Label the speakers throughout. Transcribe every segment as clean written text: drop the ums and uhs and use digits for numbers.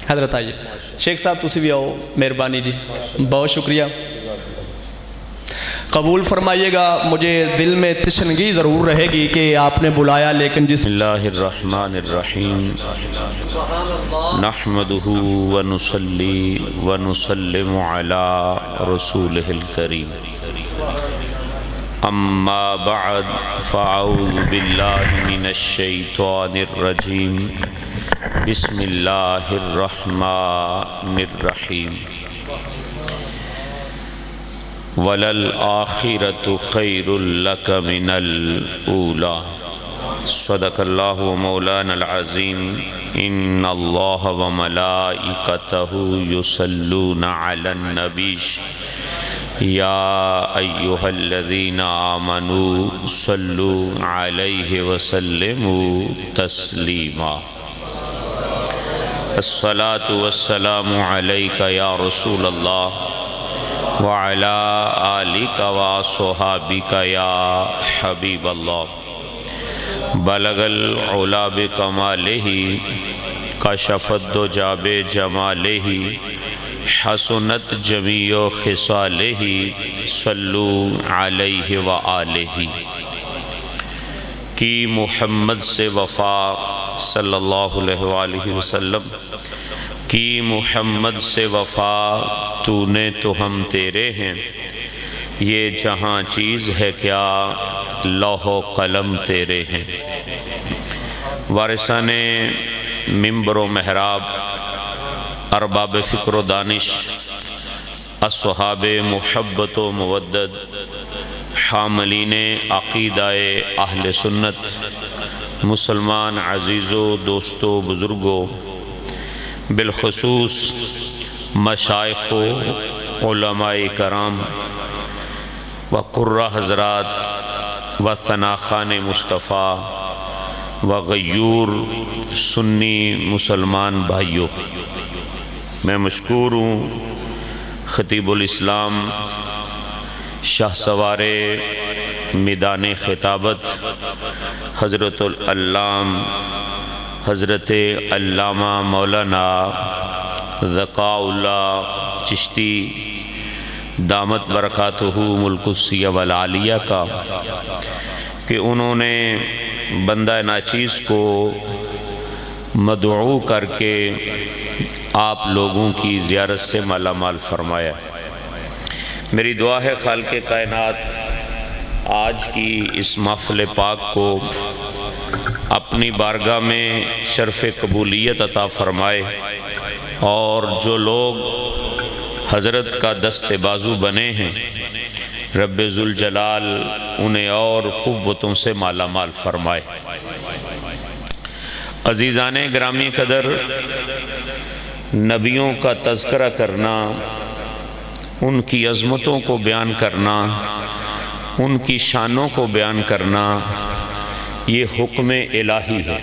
Speaker 1: حضرت آئیے شیخ صاحب تسی بھی آؤ، مہربانی جی، بہت شکریہ، قبول فرمائیے گا۔ مجھے دل میں تشنگی ضرور رہے گی کہ آپ نے بلایا، لیکن
Speaker 2: بسم اللہ الرحمن الرحیم، نحمدہ ونصلی ونسلم علی رسولہ الکریم، اما بعد فاعوذ باللہ من الشیطان الرجیم، بسم اللہ الرحمن الرحیم، وَلَلْآخِرَةُ خَيْرٌ لَكَ مِنَ الْأُولَى۔ صدق اللہ مولانا العظیم۔ ان اللہ وملائکتہ یصلون علی النبی یا ایہا الذین آمنوا صلوا علیہ وسلموا تسلیما۔ الصلاة والسلام علیک یا رسول اللہ وعلى آلك وصحابك يا حبيب الله، بلغ العلا بكماله، كشف الدجى بجماله، حسنت جميع خصاله، صلوا عليه وآله۔ کی محمد سے وفا صلی اللہ علیہ وآلہ وسلم، کی محمد سے وفا تو نے تو ہم تیرے ہیں، یہ جہاں چیز ہے کیا لوح و قلم تیرے ہیں۔ وارثان منبر و محراب، ارباب فکر و دانش، اصحاب محبت و مودد، حاملین عقیدہ اہل سنت، مسلمان عزیزو دوستو بزرگو، بالخصوص مشائخ و علماء کرام و قرہ حضرات و ثناخان مصطفیٰ و غیور سنی مسلمان بھائیوں، میں مشکور ہوں خطیب الاسلام شاہ سوار میدان خطابت حضرت العلام حضرت علامہ مولانا ذکاء اللہ چشتی دامت برکاتہ ملکسیہ والعالیہ کا، کہ انہوں نے بندہ ناچیز کو مدعو کر کے آپ لوگوں کی زیارت سے مالا مال فرمایا۔ میری دعا ہے خالق کائنات آج کی اس محفل پاک کو اپنی بارگاہ میں شرف قبولیت عطا فرمائے، اور جو لوگ حضرت کا دست بازو بنے ہیں رب ذوالجلال انہیں اور قوتوں سے مالا مال فرمائے۔ عزیزان گرامی قدر، نبیوں کا تذکرہ کرنا، ان کی عظمتوں کو بیان کرنا، ان کی شانوں کو بیان کرنا، یہ حکم الہی ہے۔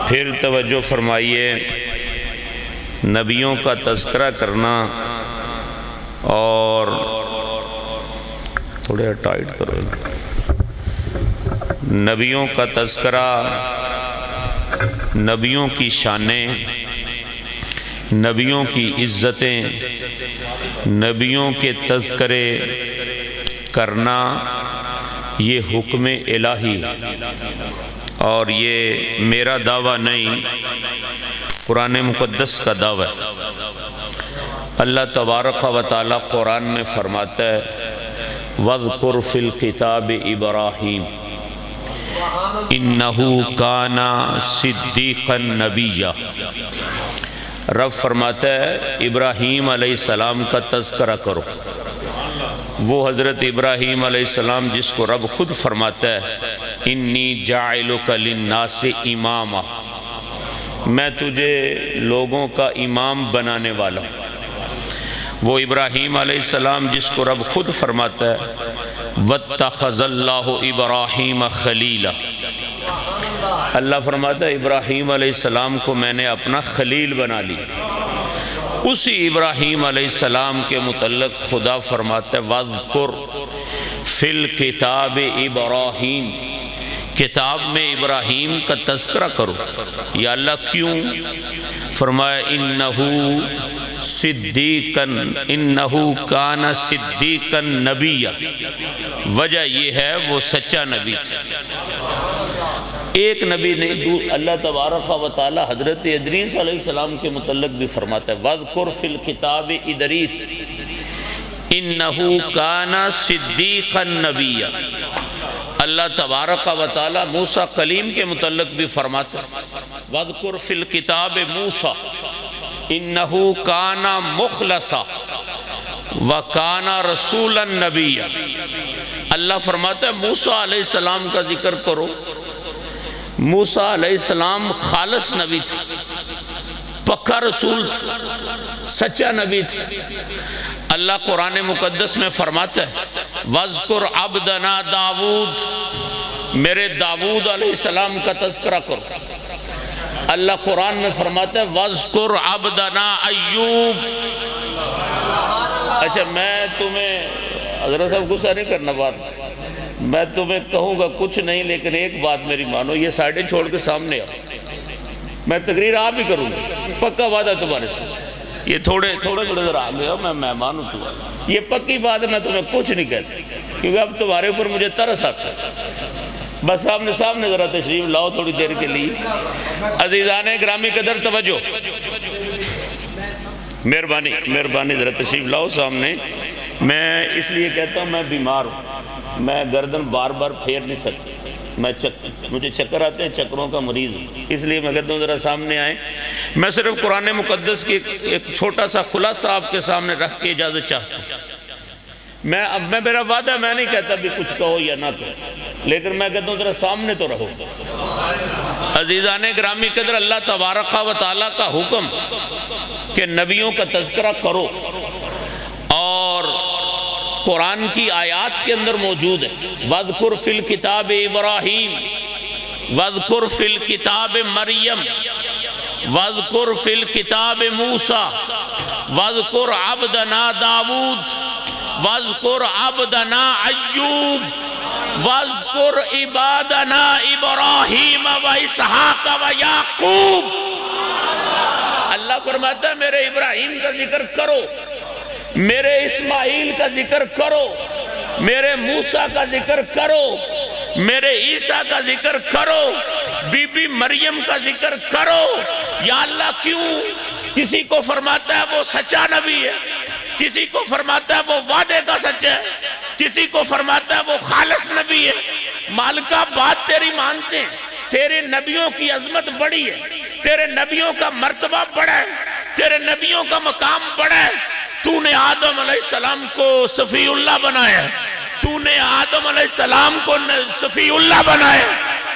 Speaker 2: پھر توجہ فرمائیے، نبیوں کا تذکرہ کرنا، اور تھوڑے ٹائٹ کرو، نبیوں کا تذکرہ، نبیوں کی شانیں، نبیوں کی عزتیں، نبیوں کے تذکرے کرنا، یہ حکم الہی، اور یہ میرا دعویٰ نہیں، قرآن مقدس کا دعویٰ ہے۔ اللہ تبارک و تعالی قرآن میں فرماتا ہے وَاذْكُرْ فِي الْكِتَابِ إِبْرَاهِيمَ إِنَّهُ كَانَ صِدِّيقًا نَبِيًّا۔ رب فرماتا ہے ابراہیم علیہ السلام کا تذکرہ کرو، وہ حضرت ابراہیم علیہ السلام جس کو رب خود فرماتا ہے انی جاعلک للناس اماما، میں تجھے لوگوں کا امام بنانے والا ہوں۔ وہ ابراہیم علیہ السلام جس کو رب خود فرماتا ہے وَاتَّخَذَ اللَّهُ إِبْرَاهِيمَ خَلِيلًا، اللہ فرماتا ہے ابراہیم علیہ السلام کو میں نے اپنا خلیل بنا لی۔ اسی ابراہیم علیہ السلام کے متعلق خدا فرماتا ہے وَاذْكُرْ فِي الْكِتَابِ إِبْرَاهِيمَ کتاب میں ابراہیم کا تذکرہ کرو۔ یا اللہ کیوں؟ فرمایا انہو صدیقن، انہو کانا صدیقن نبی، وجہ یہ ہے وہ سچا نبی تھا۔ ایک نبی نہیں، اللہ تبارک و تعالی حضرت ادریس علیہ السلام کے متعلق بھی فرماتا ہے وَذْكُرْ فِي الْكِتَابِ ادریس انہو کانا صدیقا نبی۔ اللہ تبارک و تعالی موسیٰ کلیم کے متعلق بھی فرماتا ہے وَذْكُرْ فِي الْكِتَابِ موسیٰ انہو کانا مخلصا وَكَانَ رَسُولًا نَبِيًّا۔ اللہ فرماتا ہے موسیٰ علیہ السلام کا ذکر کرو۔ موسیٰ علیہ السلام خالص نبی تھے، پکا رسول تھے، سچا نبی تھے۔ اللہ قرآن مقدس میں فرماتا ہے وَاذْكُرْ عَبْدَنَا داود، میرے داود علیہ السلام کا تذکرہ کرو۔ اللہ قرآن میں فرماتا ہے وَاذْكُرْ عَبْدَنَا ایوب۔ اچھا میں تمہیں حضرت صاحب غصہ نہیں کرنا، بات میں تمہیں کہوں گا کچھ نہیں، لیکن ایک بات میری مانو، یہ سائڈیں چھوڑ کے سامنے آؤ، میں تقریر آپ ہی کروں گا، پکا وعدہ تمہارے ساتھ۔ یہ تھوڑے ذرا آگے ہو، میں مہمان ہوں تمہارا، یہ پکی بات ہے، میں تمہیں کچھ نہیں کہتا کیونکہ اب تمہارے اوپر مجھے ترس آتا ہے۔ بس سامنے ذرا تشریف لاؤ تھوڑی دیر کے لیے۔ عزیزان گرامی قدر توجہ، مہربانی ذرا تشریف لاؤ سامنے۔ میں اس لیے کہتا ہوں میں بیمار ہوں، میں گردن بار بار پھیر نہیں سکتا، مجھے چکر آتے ہیں، چکروں کا مریض ہوں، اس لیے میں کہتا ہوں ذرا سامنے آئیں۔ میں صرف قرآن مقدس کی ایک چھوٹا سا خلاصہ آپ کے سامنے رکھ کے اجازت چاہتا ہوں۔ میں میرا وعدہ، میں نہیں کہتا بھی کچھ کہو یا نہ کہو، لیکن میں کہتا ہوں ذرا سامنے تو رہو۔ عزیزان گرامی قدر، اللہ تبارک و تعالیٰ کا حکم کہ نبیوں کا تذکرہ کرو، اور قرآن کی آیات کے اندر موجود ہے وَاذْكُرْ فِي الْكِتَابِ ابراہیم، وَاذْكُرْ فِي الْكِتَابِ مریم، وَاذْكُرْ فِي الْكِتَابِ موسیٰ، وَاذْكُرْ عَبْدَنَا داود، وَاذْكُرْ عَبْدَنَا ایوب، وَاذْكُرْ عِبَادَنَا ابراہیم وَإِسْحَاقَ وَيَعْقُوب۔ اللہ فرماتا ہے میرے ابراہیم کا ذکر کرو، میرے اسماعیل کا ذکر کرو، میرے موسیٰ کا ذکر کرو، میرے عیسیٰ کا ذکر کرو، بی بی مریم کا ذکر کرو۔ یا اللہ کیوں؟ کسی کو فرماتا ہے وہ سچا نبی ہے، کسی کو فرماتا ہے وہ وعدے کا سچا ہے، کسی کو فرماتا ہے وہ خالص نبی ہے۔ مالکہ بات تیری مانتے ہیں، تیرے نبیوں کی عظمت بڑی ہے، تیرے نبیوں کا مرتبہ بڑا ہے، تیرے نبیوں کا مقام بڑا ہے۔ تو نے آدم علیہ السلام کو صفی اللہ بنایا، تو نے آدم علیہ السلام کو صفی اللہ بنایا،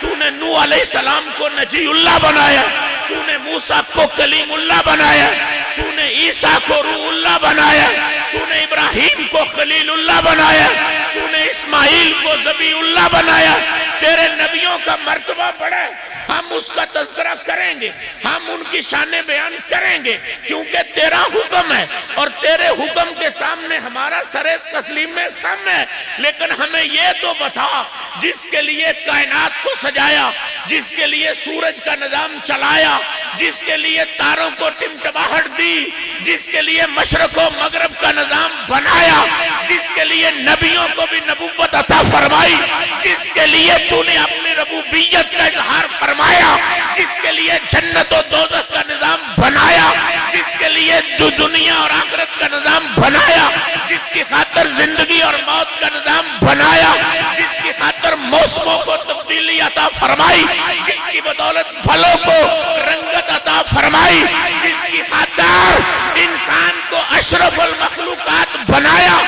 Speaker 2: تو نے نوح علیہ السلام کو نجی اللہ بنایا، تو نے موسیٰ کو کلیم اللہ بنایا، تو نے عیسیٰ کو روح اللہ بنایا، تو نے ابراہیم کو خلیل اللہ بنایا، تو نے اسماعیل کو ذبیح اللہ بنایا۔ تیرے نبیوں کا مرتبہ بڑا ہے، ہم اس کا تذکرہ کریں گے، ہم ان کی شان بیان کریں گے، کیونکہ تیرا حکم ہے، اور تیرے حکم کے سامنے ہمارا سر تسلیم میں کم ہے۔ لیکن ہمیں یہ تو بتا، جس کے لیے کائنات کو سجایا، جس کے لیے سورج کا نظام چلایا، جس کے لیے تاروں کو ٹمٹماہٹ دی، جس کے لیے مشرق و مغرب کا نظام بنایا، جس کے لیے نبیوں کو بھی نبوت عطا فرمائی، جس کے لیے تو نے اپنی ربوبیت کا اظہار فرمایا، جس کے لیے جنت و دوزخ کا نظام بنایا، جس کے لیے دنیا اور آخرت کا نظام بنایا، جس کی خاطر زندگی اور موت کا نظام بنایا، جس کی خاطر موسموں کو تبدیلی عطا فرمائی، جس کی بدولت پھلوں کو رنگت عطا فرمائی، جس کی خاطر انسان کو اشرف المخلوقات بنایا،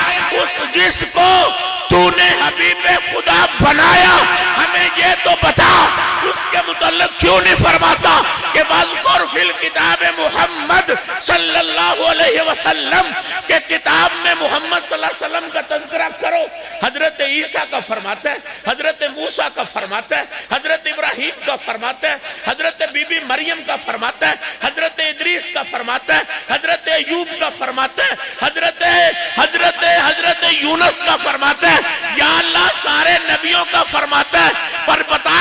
Speaker 2: جس کو تو نے حبیب خدا بنایا، ہمیں یہ تو بتا اس کے متعلق کیوں نہیں فرماتا کہ وَاذْكُرْ فِي الْكِتَابِ محمد صلی اللہ علیہ وسلم، کہ کتاب میں محمد صلی اللہ علیہ وسلم کا تذکرہ کرو۔ حضرت عیسیٰ کا فرماتا ہے، حضرت موسیٰ کا فرماتا ہے، حضرت ابراہیم کا فرماتا ہے، حضرت بی بی مریم کا فرماتا ہے، حضرت ادریس کا فرماتا ہے، حضرت ایوب کا فرماتا ہے، حضرت حضرت یونس کا فرماتا ہے، یا اللہ سارے نبیوں کا فرماتا ہے، پر بتا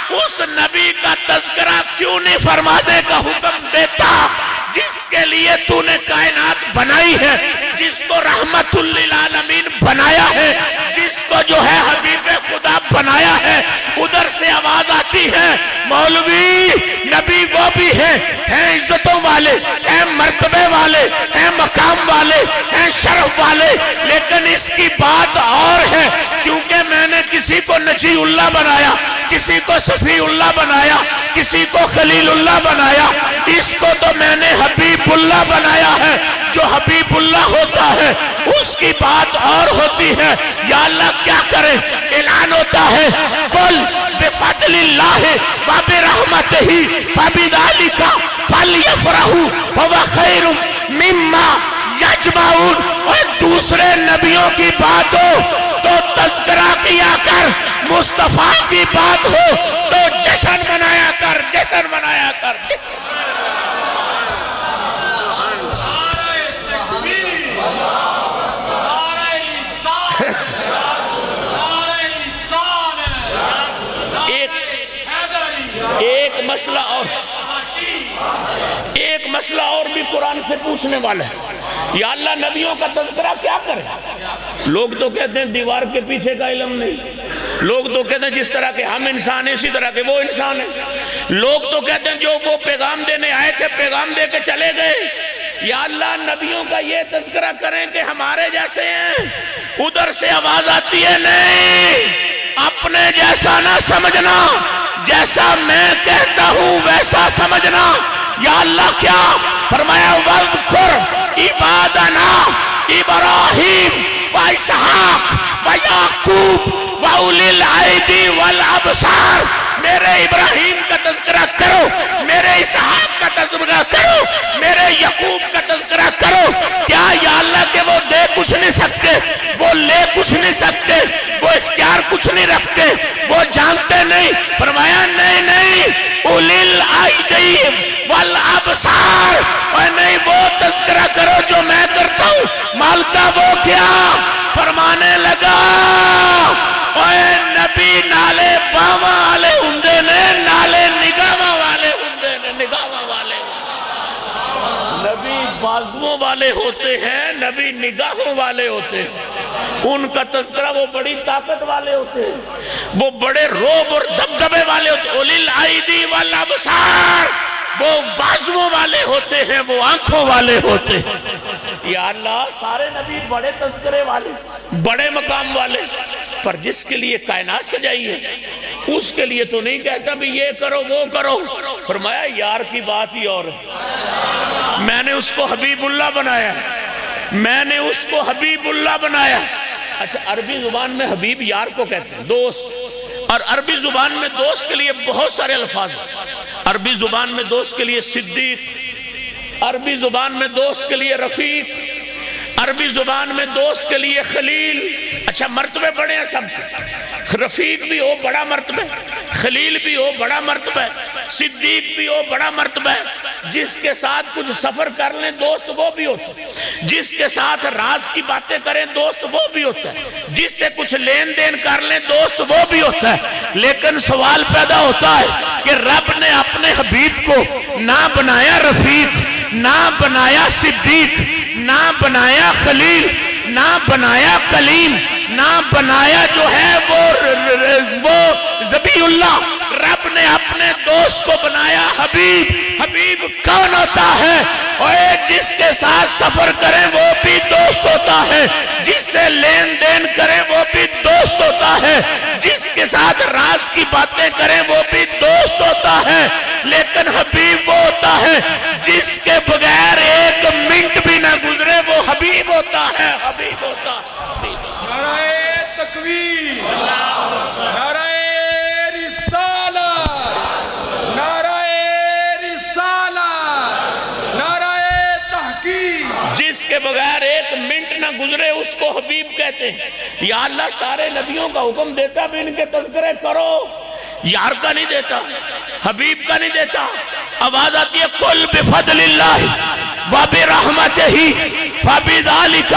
Speaker 2: اس نبی کا تذکرہ کیوں نہیں فرمانے کا حکم دیتا جس کے لیے تو نے کائنات بنائی ہے، جس کو رحمت للعالمین بنایا ہے، جس کو جو ہے حبیب خدا بنایا ہے۔ ادھر سے آواز آتی ہے، مولوی نبی وہ بھی ہیں عزتوں والے، ہیں مرتبے والے، ہیں مقام والے، ہیں شرف والے، لیکن اس کی بات اور ہے، کیونکہ میں نے کسی کو نجی اللہ بنایا، کسی کو صفی اللہ بنایا، کسی کو خلیل اللہ بنایا، اس کو تو میں نے حبیب اللہ بنایا ہے۔ جو حبیب اللہ ہوتا ہے اس کی بات اور ہوتی ہے۔ یا اللہ کیا کرے؟ اعلان ہوتا ہے، قل بفضل اللہ وبرحمتہ فبذلک فلیفرحوا هو خیر مما یجمعون۔ اور دوسرے نبیوں کی بات ہو تو تذکرہ کیا کر، مصطفیٰ کی بات ہو تو جشن منایا کر، جشن منایا کر۔ ایک مسئلہ اور بھی قرآن سے پوچھنے والا ہے، یا اللہ نبیوں کا تذکرہ کیا کرے؟ لوگ تو کہتے ہیں دیوار کے پیچھے کا علم نہیں، لوگ تو کہتے ہیں جس طرح کے ہم انسان ہیں اسی طرح کے وہ انسان ہیں، لوگ تو کہتے ہیں جو وہ پیغام دینے آئے تھے پیغام دے کے چلے گئے۔ یا اللہ نبیوں کا یہ تذکرہ کریں کہ ہمارے جیسے ہیں۔ ادھر سے آواز آتی ہے، نہیں اپنے جیسا نہ سمجھنا، جیسا میں کہتا ہوں ویسا سمجھنا۔ یا اللہ کیا فرمایا؟ وَاذْكُرْ عِبَادَنَا إِبْرَاهِيمَ وَإِسْحَاقَ وَيَعْقُوبَ وَأُولِي الْأَيْدِي وَالْأَبْصَارِ۔ میرے ابراہیم کا تذکرہ کرو، میرے اسحاق کا تذکرہ کرو، میرے یعقوب کا تذکرہ کرو۔ کیا یا اللہ کہ وہ دے کچھ نہیں سکتے، وہ لے کچھ نہیں سکتے، وہ اختیار کچھ نہیں رکھتے، وہ جانتے نہیں؟ فرمایا نہیں نہیں، اولی الایدی والابصار۔ اور نہیں وہ تذکرہ کرو جو میں کرتا ہوں۔ مالکہ وہ کیا فرمانے لگا؟ اے نبی نالے باواں والے ہوندے نے، نالے نگاواں والے ہوندے نے، نگاواں والے۔ نبی بازوؤں والے ہوتے ہیں، نبی نگاہوں والے ہوتے ہیں۔ ان کا تذکرہ وہ بڑی طاقت والے ہوتے ہیں، وہ بڑے روب اور دبدبے والے ہوتے ہیں۔ اولی الایدی والابصار، وہ بازوؤں والے ہوتے ہیں، وہ آنکھوں والے ہوتے ہیں۔ یا اللہ سارے نبی بڑے تذکرے والے، بڑے مقام والے، پر جس کے لیے کائنات سجائی ہے اس کے لیے تو نہیں کہتا بھی یہ کرو وہ کرو۔ فرمایا یار کی بات ہی اور ہے، میں نے اس کو حبیب اللہ بنایا، میں نے اس کو حبیب اللہ بنایا۔ اچھا عربی زبان میں حبیب یار کو کہتے ہیں، دوست، اور عربی زبان میں دوست کے لیے بہت سارے الفاظ ہیں۔ عربی زبان میں دوست کے لیے صدیق، عربی زبان میں دوست کے لیے رفیق، عربی زبان میں دوست کے لیے خلیل۔ اچھا مرتبے بڑے ہیں سب کے، رفیق بھی ہو بڑا مرتبہ، خلیل بھی ہو بڑا مرتبہ، صدیق بھی ہو بڑا مرتبہ۔ جس کے ساتھ کچھ سفر کر لیں دوست وہ بھی ہوتا ہے، جس کے ساتھ راز کی باتیں کریں دوست وہ بھی ہوتا ہے، جس سے کچھ لین دین کر لیں دوست وہ بھی ہوتا ہے۔ لیکن سوال پیدا ہوتا ہے کہ رب نے اپنے حبیب کو نہ بنایا رفیق، نہ بنایا صدیق، نہ بنایا خلیل، نہ بنایا کلیم، نہ بنایا جو ہے وہ ذبیح اللہ، رب نے اپنے دوست کو بنایا حبیب۔ حبیب کون ہوتا ہے؟ اور جس کے ساتھ سفر کریں وہ بھی دوست ہوتا ہے، جس سے لین دین کریں وہ بھی دوست ہوتا ہے، جس کے ساتھ راز کی باتیں کریں وہ بھی دوست ہوتا ہے۔ لیکن حبیب وہ ہوتا ہے جس کے بغیر ایک منٹ بھی نہ گزرے، وہ حبیب ہوتا ہے، حبیب ہوتا ہے۔
Speaker 3: نعرہ تکبیر، نعرہ رسالت، نعرہ رسالت، نعرہ تحقیق۔
Speaker 2: جس کے بغیر ایک منٹ نہ گزرے اس کو حبیب کہتے ہیں۔ یا اللہ سارے نبیوں کا حکم دیتا بھی ان کے تذکرے کرو، یار کا نہیں دیتا، حبیب کا نہیں دیتا۔ آواز آتی ہے قل بفضل اللہ وبرحمتہ فبذلک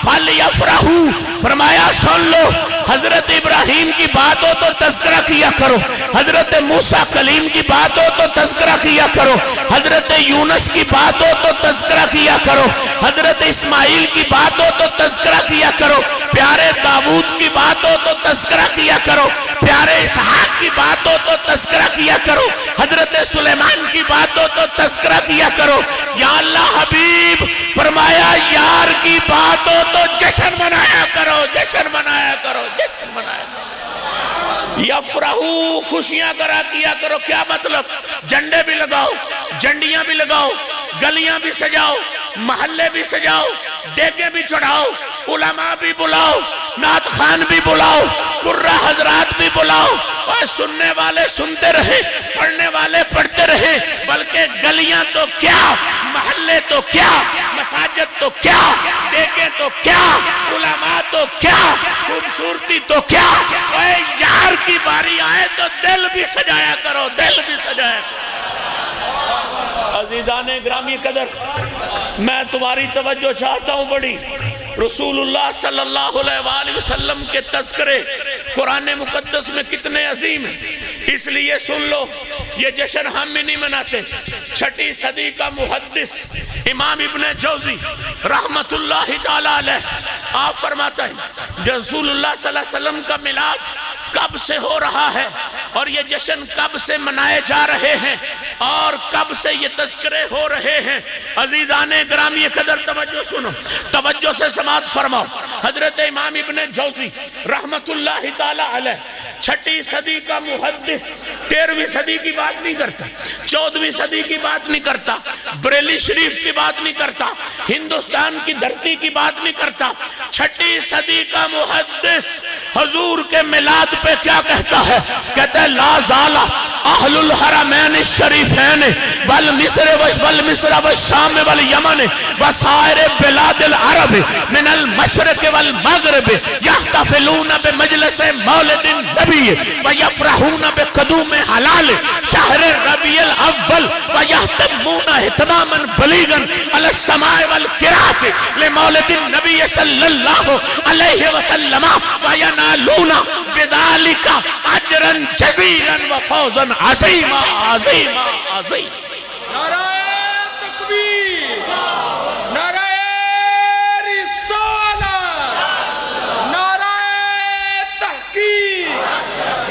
Speaker 2: فَلْيَفْرَحُ فرمایا سن لو، حضرت ابراہیم کی بات ہو تو تذکرہ کیا کرو، حضرت موسیٰ کلیم کی بات ہو تو تذکرہ کیا کرو، حضرت یونس کی بات ہو تو تذکرہ کیا کرو، حضرت اسماعیل کی بات ہو تو تذکرہ کیا کرو، پیارے داؤد کی بات ہو تو تذکرہ کیا کرو، پیارے اسحاق کی بات ہو تو تذکرہ کیا کرو، حضرت سلیمان کی بات ہو تو تذکرہ کیا کرو۔ یا اللہ حبیب فرمایا یار کی بات ہو تو جشن منایا کرو، جشن منایا کرو، جشن منایا کرو۔ یفرحو خوشیاں کرا کیا کرو، کیا مطلب؟ جھنڈے بھی لگاؤ، جھنڈیاں بھی لگاؤ، گلیاں بھی سجاؤ، محلے بھی سجاؤ، ڈیگے بھی چڑھاؤ، علماء بھی بلاؤ، نعت خان بھی بلاؤ، قرہ حضرات بھی بلاؤ، اور سننے والے سنتے رہے، پڑھنے والے پڑھتے رہے، بلکہ گلیاں تو کیا، محلے تو کیا، مساجد تو کیا، ڈیگے تو کیا، علماء تو کیا، خوبصورتی تو کیا، اے یار کی باری آئے تو دل بھی سجایا کرو، دل بھی سجایا کرو۔ عزیزان گرامی قدر، میں تمہاری توجہ چاہتا ہوں بڑی۔ رسول اللہ صلی اللہ علیہ وآلہ وسلم کے تذکرے قرآن مقدس میں کتنے عظیم ہیں، اس لیے سن لو، یہ جشن ہم بھی نہیں مناتے۔ چھٹی صدی کا محدث امام ابن جوزی رحمت اللہ تعالیٰ علیہ آپ فرماتا ہے رسول اللہ صلی اللہ علیہ وسلم کا میلاد کب سے ہو رہا ہے اور یہ جشن کب سے منائے جا رہے ہیں اور کب سے یہ تذکرے ہو رہے ہیں۔ عزیزان گرامی قدر توجہ سنو، توجہ سے سماعت فرماؤ۔ حضرت امام ابن جوزی رحمت اللہ تعالیٰ علیہ چھٹی صدی کا محدث 13ویں صدی کی بات نہیں کرتا، 14ویں صدی کی بات نہیں کرتا، بریلی شریف کی بات نہیں کرتا، ہندوستان کی دھرتی کی بات نہیں کرتا، چھٹی صدی کا محدث حضور کے میلاد پہ کیا کہتا ہے؟ کہتا ہے لا زالا اہل الحرمین الشریفین والمصر والشام والیمن وسائر بلاد العرب من المشرق والمغرب یحتفلون بمجلس مولد النبی ویفرحون بقدوم حلال شہر ربیع الاول ویہتمون اہتماما بلیغا علی السماع والقراءۃ لمولد النبی صلی اللہ علیہ وسلم وینالون بذالک اجرا جزیلا وفوزا عظیما عظیما عظیما۔
Speaker 3: نعرہ تکبیر، نعرہ رسالت، نعرہ تحقیق،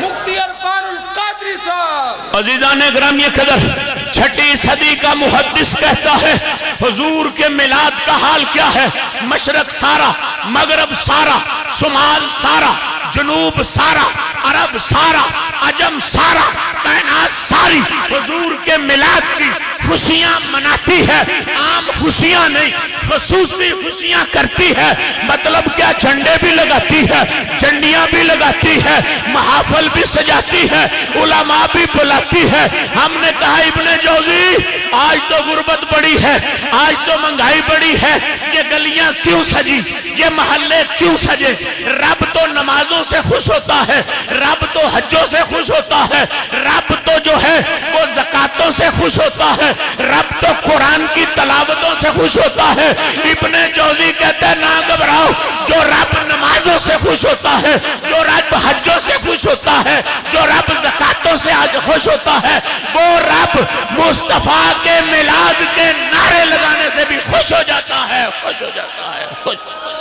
Speaker 3: مفتی عرفان القادری صاحب۔
Speaker 2: عزیزان گرامی قدر، چھٹی صدی کا محدث کہتا ہے حضور کے میلاد کا حال کیا ہے؟ مشرق سارا، مغرب سارا، شمال سارا، جنوب سارا، عرب سارا، عجم سارا، کائنات ساری حضور کے میلاد کی خوشیاں مناتی ہے، عام خوشیاں نہیں، خصوصی خوشیاں کرتی ہے۔ مطلب کیا؟ جھنڈے بھی لگاتی ہے، جھنڈیاں بھی لگاتی ہے، محافل بھی سجاتی ہے، علماء بھی بلاتی ہے۔ ہم نے کہا ابن جوزی آج تو غربت بڑی ہے، آج تو مہنگائی بڑی ہے، یہ گلیاں کیوں سجی، یہ محلے کیوں سجے؟ رب تو نمازوں سے خوش ہوتا ہے، رب تو حجوں سے خوش ہوتا ہے، رب تو جو ہے وہ زکاتوں سے خوش ہوتا ہے، رب تو قرآن کی تلاوتوں سے خوش ہوتا ہے۔ ابن جوزی کہتے ہیں نہ گھبراؤ، جو رب نمازوں سے خوش ہوتا ہے، جو رب حجوں سے خوش ہوتا ہے، جو رب زکاتوں سے خوش ہوتا ہے، وہ رب مصطفیٰ کے میلاد کے نعرے لگانے سے بھی خوش ہو جاتا ہے، خوش ہو جاتا ہے، خوش ہو جاتا ہے۔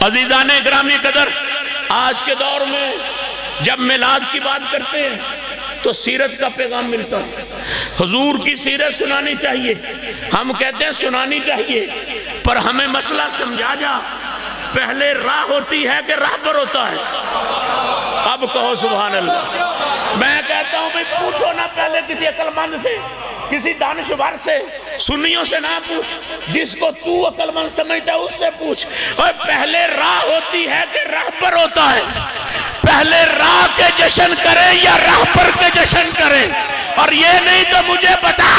Speaker 2: عزیزان گرامی قدر، آج کے دور میں جب میلاد کی بات کرتے ہیں تو سیرت کا پیغام ملتا ہے، حضور کی سیرت سنانی چاہیے۔ ہم کہتے ہیں سنانی چاہیے، پر ہمیں مسئلہ سمجھا جا، پہلے راہ ہوتی ہے کہ راہبر ہوتا ہے؟ اب کہو سبحان اللہ۔ میں کہتا ہوں بھئی پوچھو نہ پہلے کسی عقل مند سے، کسی دانشور سے، سنیوں سے نہ پوچھ، جس کو تو عقل مند سمجھتا ہے اس سے پوچھ۔ اور پہلے راہ ہوتی ہے کہ راہبر ہوتا ہے؟ پہلے راہ کے جشن کریں یا راہبر کے جشن کریں؟ اور یہ نہیں تو مجھے بتا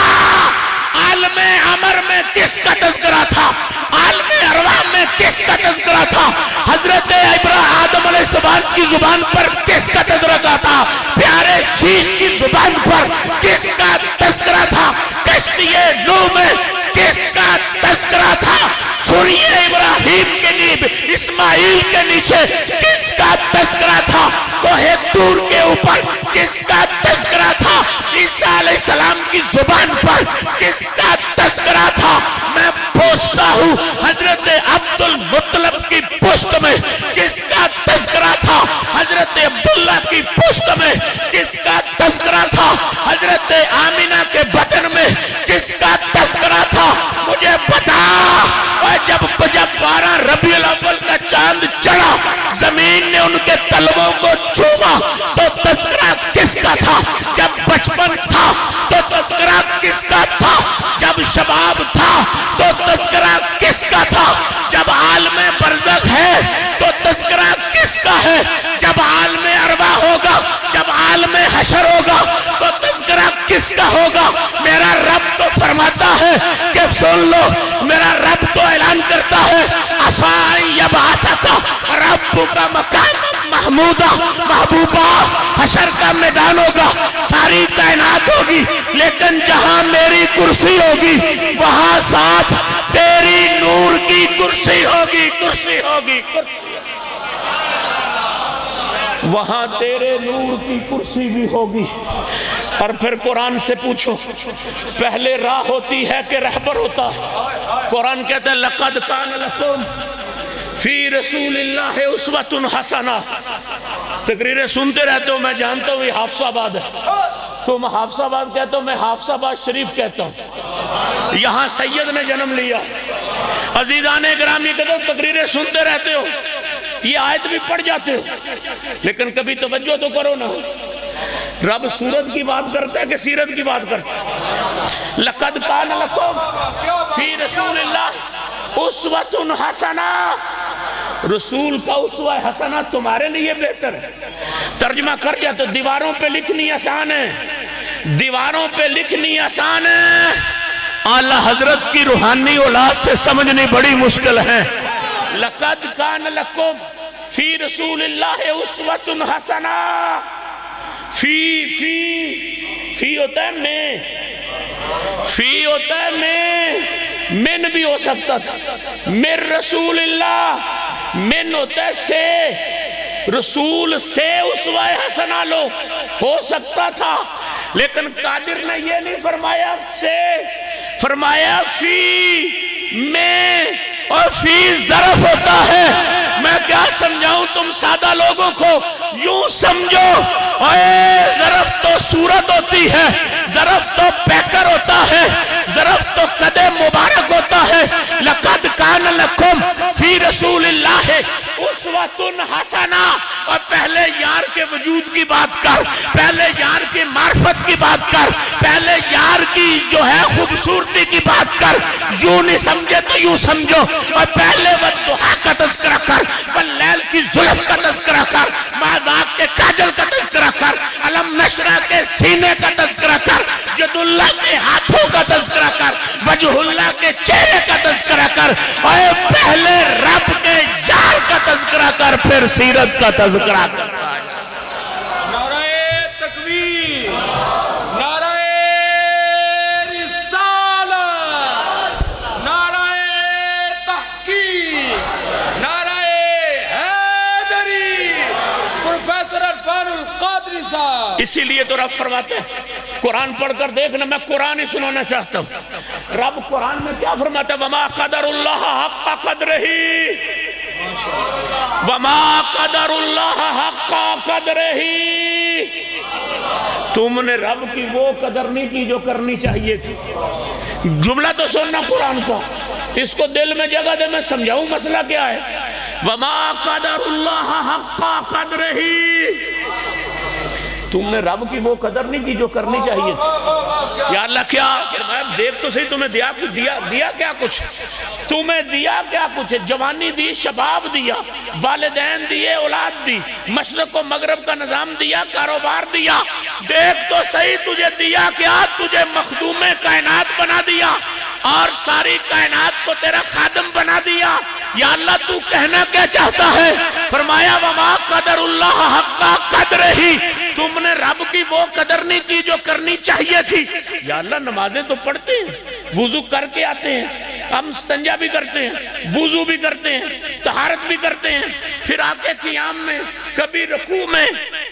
Speaker 2: عالم امر میں کس کا تذکرہ تھا، عالم ارواح میں کس کا تذکرہ تھا؟ حضرت آدم علیہ السلام کی زبان پر کس کا تذکرہ تھا؟ پیارے شیش کی زبان پر کس کا تذکرہ تھا؟ کشتی نوح میں کس کا تذکرہ تھا؟ چھری ابراہیم کے نیب اسماعیل کے نیچے کس کا تذکرہ تھا؟ کوہ طور کے اوپر کس کا تذکرہ تھا؟ عیسیٰ علیہ السلام کی زبان پر کس کا تذکرہ تھا؟ میں پوچھتا ہوں حضرت عبد المطلب کی پشت میں کس کا تذکرہ تھا؟ حضرت عبداللہ کی پشت میں کس کا تذکرہ تھا؟ حضرت آمینہ کے بطن میں کس کا تذکرہ تھا؟ مجھے بتا۔ اور جب 12 ربیع الاول کا چاند چڑھا زمین نے ان کے تلووں کو چھوما تو تذکرہ کس کا تھا؟ جب بچپن تھا تو تذکرہ کس کا تھا؟ جب شباب تھا تو تذکرہ کس کا تھا؟ جب عالم برزخ ہے تو تذکرہ کس کا ہے؟ جب عالم ارواح ہوگا، جب عالم حشر ہوگا تو تذکرہ کس کا ہوگا؟ میرا رب تو فرماتا ہے کہ سن لو، میرا رب تو اعلان کرتا ہے عسیٰ یبعثک ربک مقام محمودہ، محبوبہ حشر کا میدان ہوگا، ساری کائنات ہوگی، لیکن جہاں میری کرسی ہوگی وہاں ساتھ تیری نور کی کرسی ہوگی، کرسی ہوگی، وہاں تیرے نور کی کرسی بھی ہوگی۔ اور پھر قرآن سے پوچھو، پہلے راہ ہوتی ہے کہ رہبر ہوتا ہے؟ قرآن کہتا ہے لَقَدْ كَانَ لَكُمْ فِي رَسُولِ اللَّهِ أُسْوَةٌ حَسَنَةٌ۔ تقریریں سنتے رہتے ہو، میں جانتا ہوں یہ حافظ آباد ہے، تم حافظ آباد کہتے ہو، میں حافظ آباد شریف کہتا ہوں، یہاں سید نے جنم لیا۔ عزیزان گرامی کہتے ہو تقریریں سنتے رہتے ہو، یہ آیت بھی پڑھ جاتے ہو، لیکن کبھی توجہ تو کرو نا، رب سورت کی بات کرتا ہے کہ سیرت کی بات کرتا ہے؟ لَقَدْ كَانَ لَكُمْ فِي رَسُولِ اللَّهِ أُسْوَةٌ حَسَنَةٌ۔ رسول کا اسوہ حسنہ تمہارے لیے بہتر ہے۔ ترجمہ کر جاتے، دیواروں پہ لکھنی آسان ہے، دیواروں پہ لکھنی آسان ہے، اعلیٰ حضرت کی روحانی اولاد سے سمجھنی بڑی مشکل ہے۔ لَقَدْ كَانَ لَكُمْ فِي رَسُولِ اللَّهِ أُسْوَةٌ حَسَنَةٌ۔ فی ہوتا ہے میں، فی ہوتا ہے میں، من بھی ہو سکتا تھا، من رسول اللہ، من ہوتا ہے سے، رسول سے اسوہ حسنہ لو، ہو سکتا تھا، لیکن قادر نے یہ نہیں فرمایا سے، فرمایا فی میں، اور فی ظرف ہوتا ہے۔ میں کیا سمجھاؤں تم سادہ لوگوں کو؟ یوں سمجھو، اے ظرف تو صورت ہوتی ہے، ظرف تو پیکر ہوتا ہے، ظرف تو قدم مبارک ہوتا ہے۔ لَقَدْ كَانَ لَكُمْ فِي رَسُولِ اللَّهِ أُسْوَةٌ حَسَنَةٌ۔ اور پہلے یار کے وجود کی بات کر، پہلے یار کی معرفت کی بات کر، پہلے یار کی جو ہے خوبصورتی کی بات کر، یوں نہیں سمجھے تو یوں سمجھو، اور پہلے والضحیٰ کا تذکرہ کر، واللیل کی زلف کا تذکرہ کر، مازاق کے کاجل کا تذکرہ کر، علم نشرہ کے سینے کا تذکرہ کر، ید اللہ کے ہاتھوں کا تذکرہ کر، وجہ اللہ کے چہرے کا تذکرہ کر، اور پہلے رب کے یار کا تذکرہ کر، پھر سیرت کا تذکرہ کر۔
Speaker 3: نعرہ تکبیر، نعرہ رسالت، نعرہ تحقیق، نعرہ حیدری، پروفیسر عرفان القادری صاحب۔
Speaker 2: اسی لیے تو رب فرماتے ہیں، قرآن پڑھ کر دیکھنا، میں قرآن ہی سنانا چاہتا ہوں۔ رب قرآن میں کیا فرماتا ہے؟ وَمَا قَدَرُ اللَّهَ حَقَّ قَدْرِهِ، وَمَا قَدَرُ اللَّهَ حَقَّ قَدْرِهِ۔ تم نے رب کی وہ قدر نہیں کی جو کرنی چاہیے تھی۔ جملہ تو سننا قرآن کا، اس کو دل میں جگہ دے، میں سمجھاؤں مسئلہ کیا ہے۔ وَمَا قَدَرُ اللَّهَ حَقَّ قَدْرِهِ، تم نے رب کی وہ قدر نہیں کی جو کرنی چاہیے تھی۔ یا اللہ کیا دیکھ تو صحیح، تمہیں دیا کیا کچھ، تمہیں دیا کیا کچھ، جوانی دی، شباب دیا، والدین دیے، اولاد دی، مشرق و مغرب کا نظام دیا، کاروبار دیا، دیکھ تو صحیح تجھے دیا کیا، تجھے مخدوم کائنات بنا دیا، اور ساری کائنات کو تیرا خادم بنا دیا، یا اللہ تو کہنا کیا چاہتا ہے؟ فرمایا وما قدر اللہ حق قدر ہی، تم نے رب کی وہ قدر نہیں کی جو کرنی چاہیے تھی۔ یا اللہ نمازیں تو پڑھتے ہیں، وضو کر کے آتے ہیں، ہم استنجا بھی کرتے ہیں، وضو بھی کرتے ہیں، طہارت بھی کرتے ہیں، پھر آ کے قیام میں کبھی رکوع میں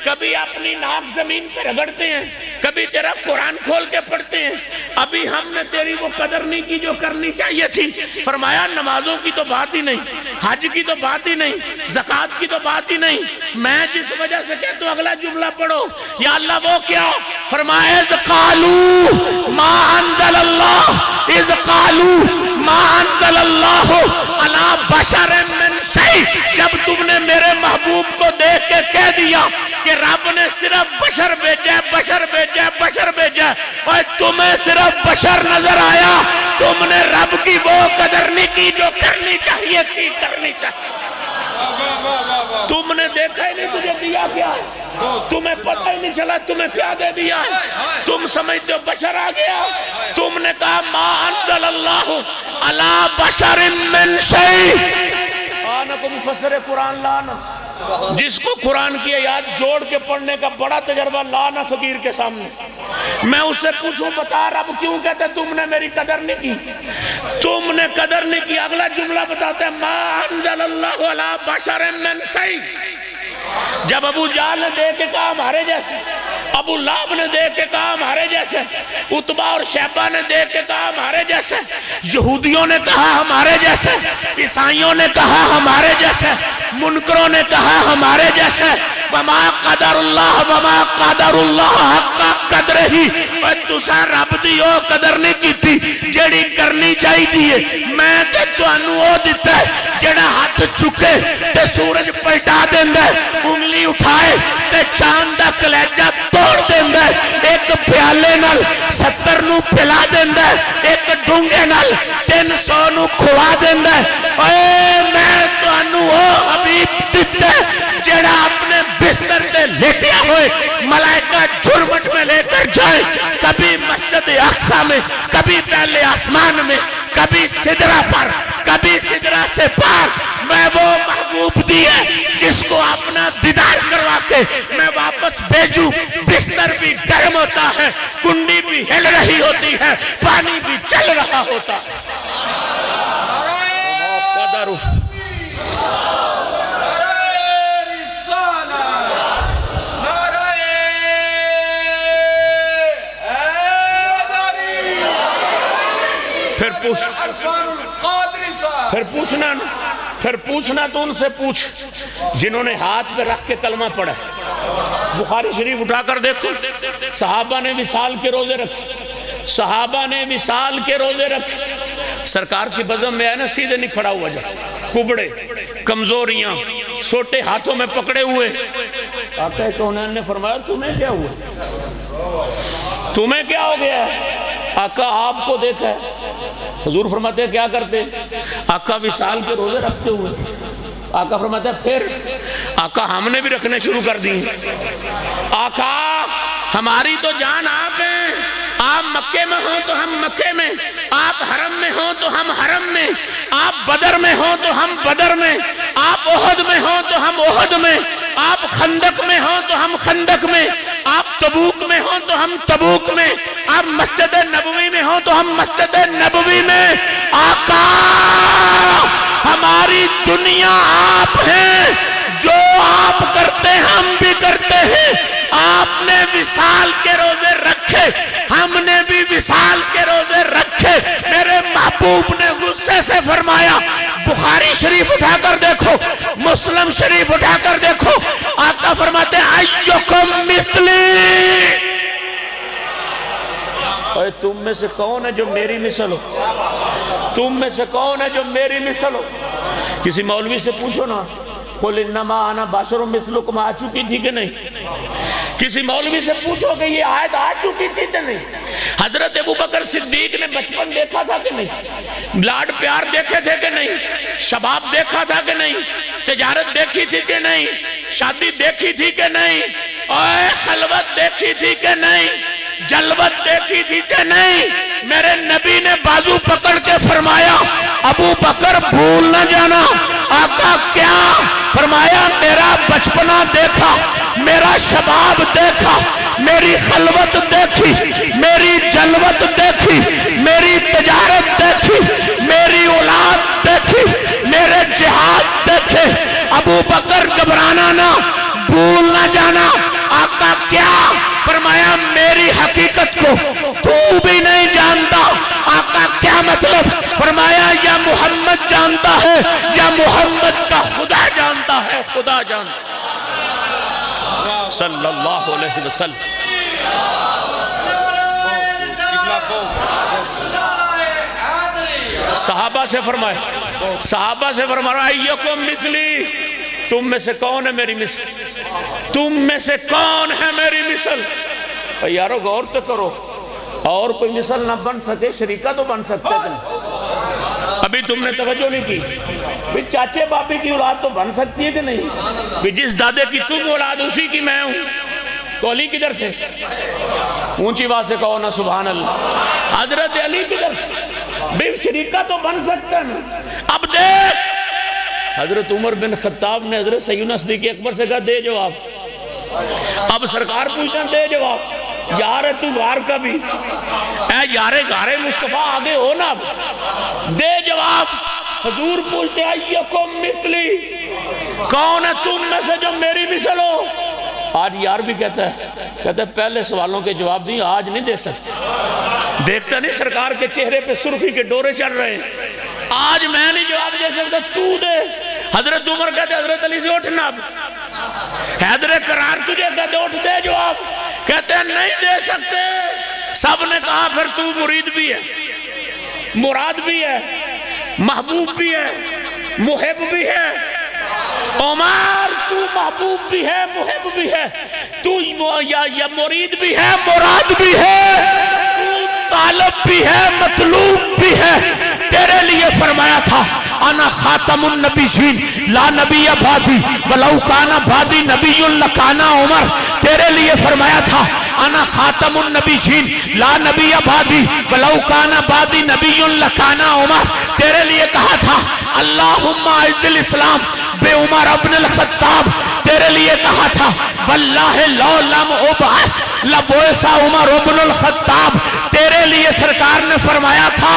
Speaker 2: کبھی اپنی ناک زمین پہ رگڑتے ہیں، کبھی تیرا قرآن کھول کے پڑھتے ہیں، ابھی ہم نے تیری وہ قدر نہیں کی جو کرنی چاہیے تھی۔ فرمایا نمازوں کی تو بات ہی نہیں، حج کی تو بات ہی نہیں، زکوٰۃ کی تو بات ہی نہیں، میں جس وجہ سے کہتا ہوں اگلا جملہ پڑھو، یا اللہ وہ کیا؟ فرمایا اذ قالوا ما انزل اللہ، اذ قالوا ما انزل اللہ علی بشر من شیء، جب تم نے میرے محبوب کو دیکھ کے کہہ دیا کہ رب نے صرف بشر بھیجا ہے، بشر بھیجا ہے، بشر بھیجا ہے، اور تمہیں صرف بشر نظر آیا، تم نے رب کی وہ قدر نہیں کی جو کرنی چاہیے تھی، کرنی چاہیے۔ تم نے دیکھا ہی نہیں تجھے دیا کیا ہے، تمہیں پتہ ہی نہیں چلا تمہیں کیا دے دیا ہے، تم سمجھتے ہو بشر آ گیا، تم نے کہا ما انزل اللہ علی بشر من شیء۔ آنا کو مفسر قرآن لانا، جس کو قرآن کی آیات جوڑ کے پڑھنے کا بڑا تجربہ، لانا فقیر کے سامنے، میں اس سے پوچھوں بتا رب کیوں کہتے تم نے میری قدر نہیں کی، تم نے قدر نہیں کی؟ اگلا جملہ بتاتا ہے ما انزل اللہ علی بشر من شیء۔ جب ابو جہل نے دیکھ کے کہا ہمارے جیسے، ابو لہب نے دیکھ کے کہا ہمارے جیسے، عتبہ اور شیبہ نے دیکھ کے کہا ہمارے جیسے، یہودیوں نے کہا ہمارے جیسے، عیسائیوں نے کہا ہمارے جیسے، منکروں نے کہا ہمارے جیسے، وما قدر اللہ وما قدر اللہ حق قدر ہی، اور تسا رب دی او قدر نہیں کیتی جیڑی کرنی چاہی دیئے۔ میں تے تانوں او دیتا ہے جیڑا ہاتھ چکے تے سورج پلٹا دیندہ ہے، انگلی اٹھائے تے چاند دا کلیجہ توڑ دیندہ ہے، ایک پیالے نال 70 نو پلا دیندہ ہے، ایک ڈونگے نال 300 نو کھوا دیندہ ہے۔ اے میں تانوں او حبیب دیتا ہے جیڑا اپنے بستر سے لیٹیا ہوئے ملائکہ جھرمٹ میں لے کر جائے، کبھی مسجد اقصی میں، کبھی پہلے آسمان میں، کبھی سدرہ پر، کبھی سدرہ سے پار، میں وہ محبوب دیئے جس کو اپنا دیدار کروا کے میں واپس بھیجوں۔ بستر بھی گرم ہوتا ہے، کنڈی بھی ہل رہی ہوتی ہے، پانی بھی چل رہا ہوتا ہے۔ پھر پوچھنا تو ان سے پوچھ جنہوں نے ہاتھ پہ رکھ کے کلمہ پڑھا۔ بخاری شریف اٹھا کر دیکھو، صحابہ نے وصال کے روزے رکھے، صحابہ نے وصال کے روزے رکھے، سرکار کی بزم میں ہے نا سیدھے نہیں کھڑا ہوا جا، کبڑے، کمزوریاں، سوٹے ہاتھوں میں پکڑے ہوئے۔ آقا کونین نے فرمایا تمہیں کیا ہوا، تمہیں کیا ہو گیا ہے؟ آقا آپ کو دیکھا ہے، حضور فرماتے ہیں کیا کرتے؟ آقا وصال کے روزے رکھتے ہوئے، آقا فرماتے ہیں پھر؟ آقا ہم نے بھی رکھنے شروع کر دی۔ آقا ہماری تو جان آپ ہیں، آپ مکے میں ہوں تو ہم مکے میں، آپ حرم میں ہوں تو ہم حرم میں، آپ بدر میں ہوں تو ہم بدر میں، آپ احد میں ہوں تو ہم احد میں، آپ خندق میں ہوں تو ہم خندق میں، آپ تبوک میں ہوں تو ہم تبوک میں، آپ مسجد نبوی میں ہوں تو ہم مسجد نبوی میں۔ آقا ہماری دنیا آپ ہیں، جو آپ کرتے ہم بھی کرتے ہیں۔ آپ نے وصال کے روزے رکھے، ہم نے بھی وصال کے روزے رکھے۔ میرے محبوب نے غصے سے فرمایا، بخاری شریف اٹھا کر دیکھو، مسلم شریف اٹھا کر دیکھو، آقا فرماتے ہیں ایکم مثلی، اے تم میں سے کون ہے جو میری مثل ہو، تم میں سے کون ہے جو میری مثل ہو؟ کسی مولوی سے پوچھو نا، قل انما انا بشر مثلکم آ چکی تھی کہ نہیں؟ کسی مولوی سے پوچھو کہ یہ آیت آ چکی تھی کہ نہیں؟ حضرت ابوبکر صدیق نے بچپن دیکھا تھا کہ نہیں؟ لاڈ پیار دیکھے تھے کہ نہیں؟ شباب دیکھا تھا کہ نہیں؟ تجارت دیکھی تھی کہ نہیں؟ شادی دیکھی تھی کہ نہیں؟ اے خلوت دیکھی تھی کہ نہیں؟ جلوت دیکھی تھی کہ نہیں؟ میرے نبی نے بازو پکڑ کے فرمایا ابو بکر بھول نہ جانا۔ آقا کیا؟ فرمایا میرا بچپنا دیکھا، میرا شباب دیکھا، میری خلوت دیکھی، میری جلوت دیکھی، میری تجارت دیکھی، میری اولاد دیکھی، میرے جہاد دیکھے۔ ابو بکر گھبرانا نہ، بھول نہ جانا۔ آقا کیا؟ فرمایا میری حقیقت کو تو بھی نہیں جانتا۔ آقا کیا مطلب؟ فرمایا یا محمد جانتا ہے یا محمد کا خدا جانتا ہے، خدا جانتا ہے صلی اللہ علیہ وسلم۔ صحابہ سے فرمایا ایکم مثلی، تم میں سے کون ہے میری مثل؟ تم میں سے کون ہے میری مثل؟ یارو غور تو کرو، اور کوئی مثل نہ بن سکے، شریکہ تو بن سکتے تھے۔ ابھی تم نے توجہ نہیں کی، بھی چاچے باپی کی اولاد تو بن سکتی ہے کہ نہیں؟ بھی جس دادے کی تم اولاد اسی کی میں ہوں، تو علی کدھر تھے؟ اونچی بات سے کہو نا سبحان اللہ۔ حضرت علی کدھر تھے؟ بھی شریکہ تو بن سکتا ہے نا۔ اب دیکھ، حضرت عمر بن خطاب نے حضرت سیدنا صدیق اکبر سے کہا دے جواب۔ اب سرکار پوچھنا دے جواب۔ یار تو غار کا بھی اے یار غار مصطفیٰ آگے ہو نا، دے جواب۔ حضور پوچھتے ایکم مثلی، کون ہے تم میں سے جو میری مثل ہو؟ آج یار بھی کہتا ہے پہلے سوالوں کے جواب دیں، آج نہیں دے سکتے۔ دیکھتا نہیں سرکار کے چہرے پہ سرخی کے ڈورے چڑھ رہے ہیں، آج میں نہیں جواب دے سکتا، تو دے۔ حضرت عمر کہتے حضرت علی سے اٹھنا، حیدر کرار تجھے کہتے اٹھ دے جواب، کہتے ہیں نہیں دے سکتے۔ سب نے کہا پھر تو مرید بھی ہے، مراد بھی ہے، محبوب بھی ہے، محب بھی ہے۔ عمر تو محبوب بھی ہے، محب بھی ہے، تو یا مرید بھی ہے، مراد بھی ہے، تو طالب بھی ہے، مطلوب بھی ہے۔ تیرے لیے فرمایا تھا انا خاتم النبیین لا نبی بعدی ولو کان بعدی نبی لکان عمر۔ تیرے لیے فرمایا تھا انا خاتم النبیین لا نبی بعدی ولو کان بعدی نبی لکان عمر۔ تیرے لیے کہا تھا اللہم اعز الاسلام بے عمر ابن الخطاب۔ تیرے لیے کہا تھا واللہ لو لم ابعث لبعث عمر ابن الخطاب۔ تیرے لیے سرکار نے فرمایا تھا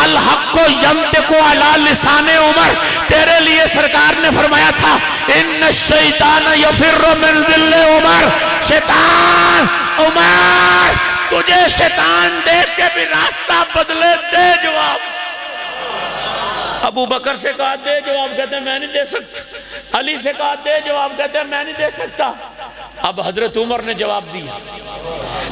Speaker 2: الحق ینطق علی لسان عمر۔ تیرے لیے سرکار نے فرمایا تھا ان الشیطان یفر من ظل عمر۔ شیطان عمر تجھے شیطان دیکھ کے بھی راستہ بدلے، دے جواب۔ ابو بکر سے کہا دے جواب، کہتے ہیں میں نہیں دے سکتا۔ علی سے کہا دے جواب، کہتے ہیں میں نہیں دے سکتا۔ اب حضرت عمر نے جواب دیا،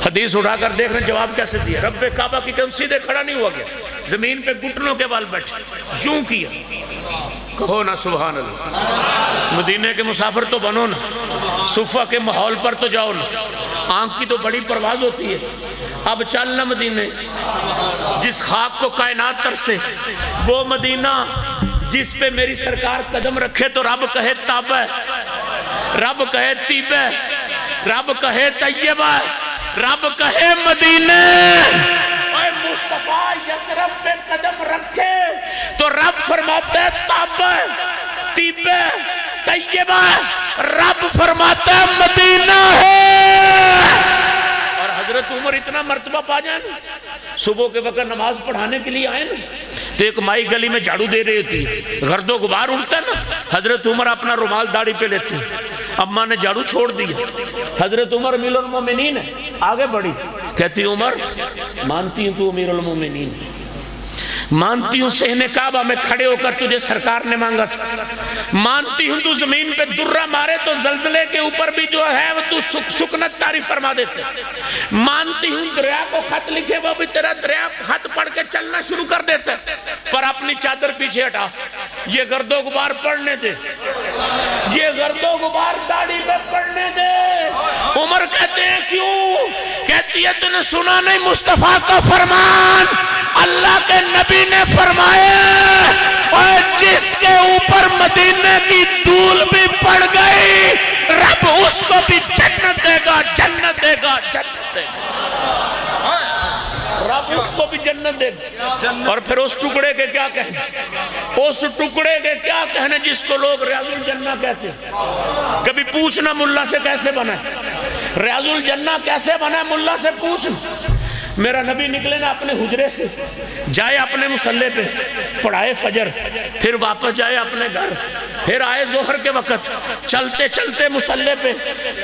Speaker 2: حدیث اٹھا کر دیکھ رہے جواب کیسے دیا۔ رب کعبہ کی قدم سیدھے کھڑا نہیں ہوا گیا، زمین پہ گھٹنوں کے بال بیٹھے، یوں کیا۔ کہو نا سبحان اللہ۔ مدینے کے مسافر تو بنو نا، صفہ کے ماحول پر تو جاؤ نا، آنکھ کی تو بڑی پرواز ہوتی ہے۔ اب چل نہ مدینے، جس خاک کو کائنات ترسے، وہ مدینہ جس پہ میری سرکار قدم رکھے تو رب کہے تابہ، رب کہے طیبہ، رب کہے طیبہ، رب کہے مدینہ۔ اے مصطفیٰ یسرب پہ قدم رکھے تو رب فرماتا ہے تابہ، طیبہ، طیبہ، رب فرماتا ہے مدینہ ہے۔ اور حضرت عمر اتنا مرتبہ پا جائیں، صبح کے وقت نماز پڑھانے کے لیے آئے نا، تو ایک مائی گلی میں جھاڑو دے رہی ہوتی، گرد و غبار اڑتا نا، حضرت عمر اپنا رومال داڑھی پہ لیتے، اماں نے جھاڑو چھوڑ دیا، حضرت عمر امیر المومنین ہے، آگے بڑھی، کہتی عمر مانتی ہوں تو امیر المومنین، مانتی ہوں صحن کعبہ میں کھڑے ہو کر تجھے سرکار نے مانگا تھا، مانتی ہوں تو زمین پہ درہ مارے تو زلزلے کے اوپر بھی جو ہے وہ تو سکنت تاری فرما دیتے، مانتی ہوں دریا کو خط لکھے وہ بھی تیرا دریا خط پڑھ کے چلنا شروع کر دیتے، پر اپنی چادر پیچھے ہٹا، یہ گرد و غبار پڑھنے دے، یہ گرد و غبار داڑھی پہ پڑھنے دے۔ عمر کہتے ہیں کیوں؟ کہتی ہے تو نے سنا نہیں مصطفیٰ کا فرمان؟ اللہ کے نبی نے فرمایا اور جس کے اوپر مدینہ کی دھول بھی پڑ گئی رب اس کو بھی جنت دے گا، جنت دے گا، جنت دے گا، رب اس کو بھی جنت دے گا. اور پھر اس ٹکڑے کے کیا کہنے, اس ٹکڑے کے کیا کہنے جس کو لوگ ریاض الجنہ کہتے ہیں. کبھی پوچھنا ملا سے کیسے بنا ہے, ریاض الجنہ کیسے بنا ہے, ملا سے پوچھنا. میرا نبی نکلے نا اپنے حجرے سے, جائے اپنے مصلی پہ, پڑھائے فجر, پھر واپس جائے اپنے گھر, پھر آئے ظہر کے وقت, چلتے چلتے مصلی پہ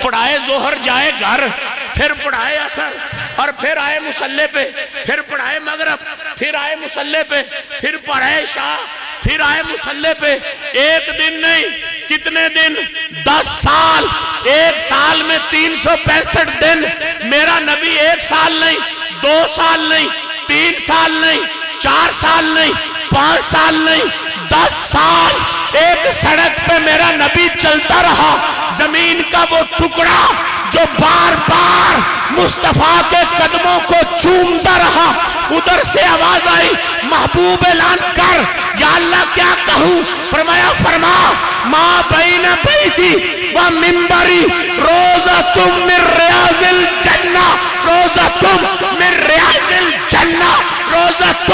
Speaker 2: پڑھائے ظہر, جائے گھر, پھر پڑھائے عصر, اور پھر آئے مصلی پہ, پھر پڑھائے مغرب, پھر آئے مصلی پہ, پھر پڑھائے عشاء, پھر آئے مصلی پہ. ایک دن نہیں, کتنے دن, 10 سال. ایک سال میں 365 دن. میرا نبی 1 سال نہیں, 2 سال نہیں, 3 سال نہیں, 4 سال نہیں, 5 سال نہیں, 10 سال ایک سڑک پہ میرا نبی چلتا رہا. زمین کا وہ ٹکڑا جو بار بار مصطفیٰ کے قدموں کو چومتا رہا. ادھر سے آواز آئی, محبوب اعلان کر, یا اللہ کیا کہوں. فرمایا, فرما ما بین بیتی و منبری روضۃ من ریاض الجنہ, روضۃ من ریاض الجنہ, روضۃ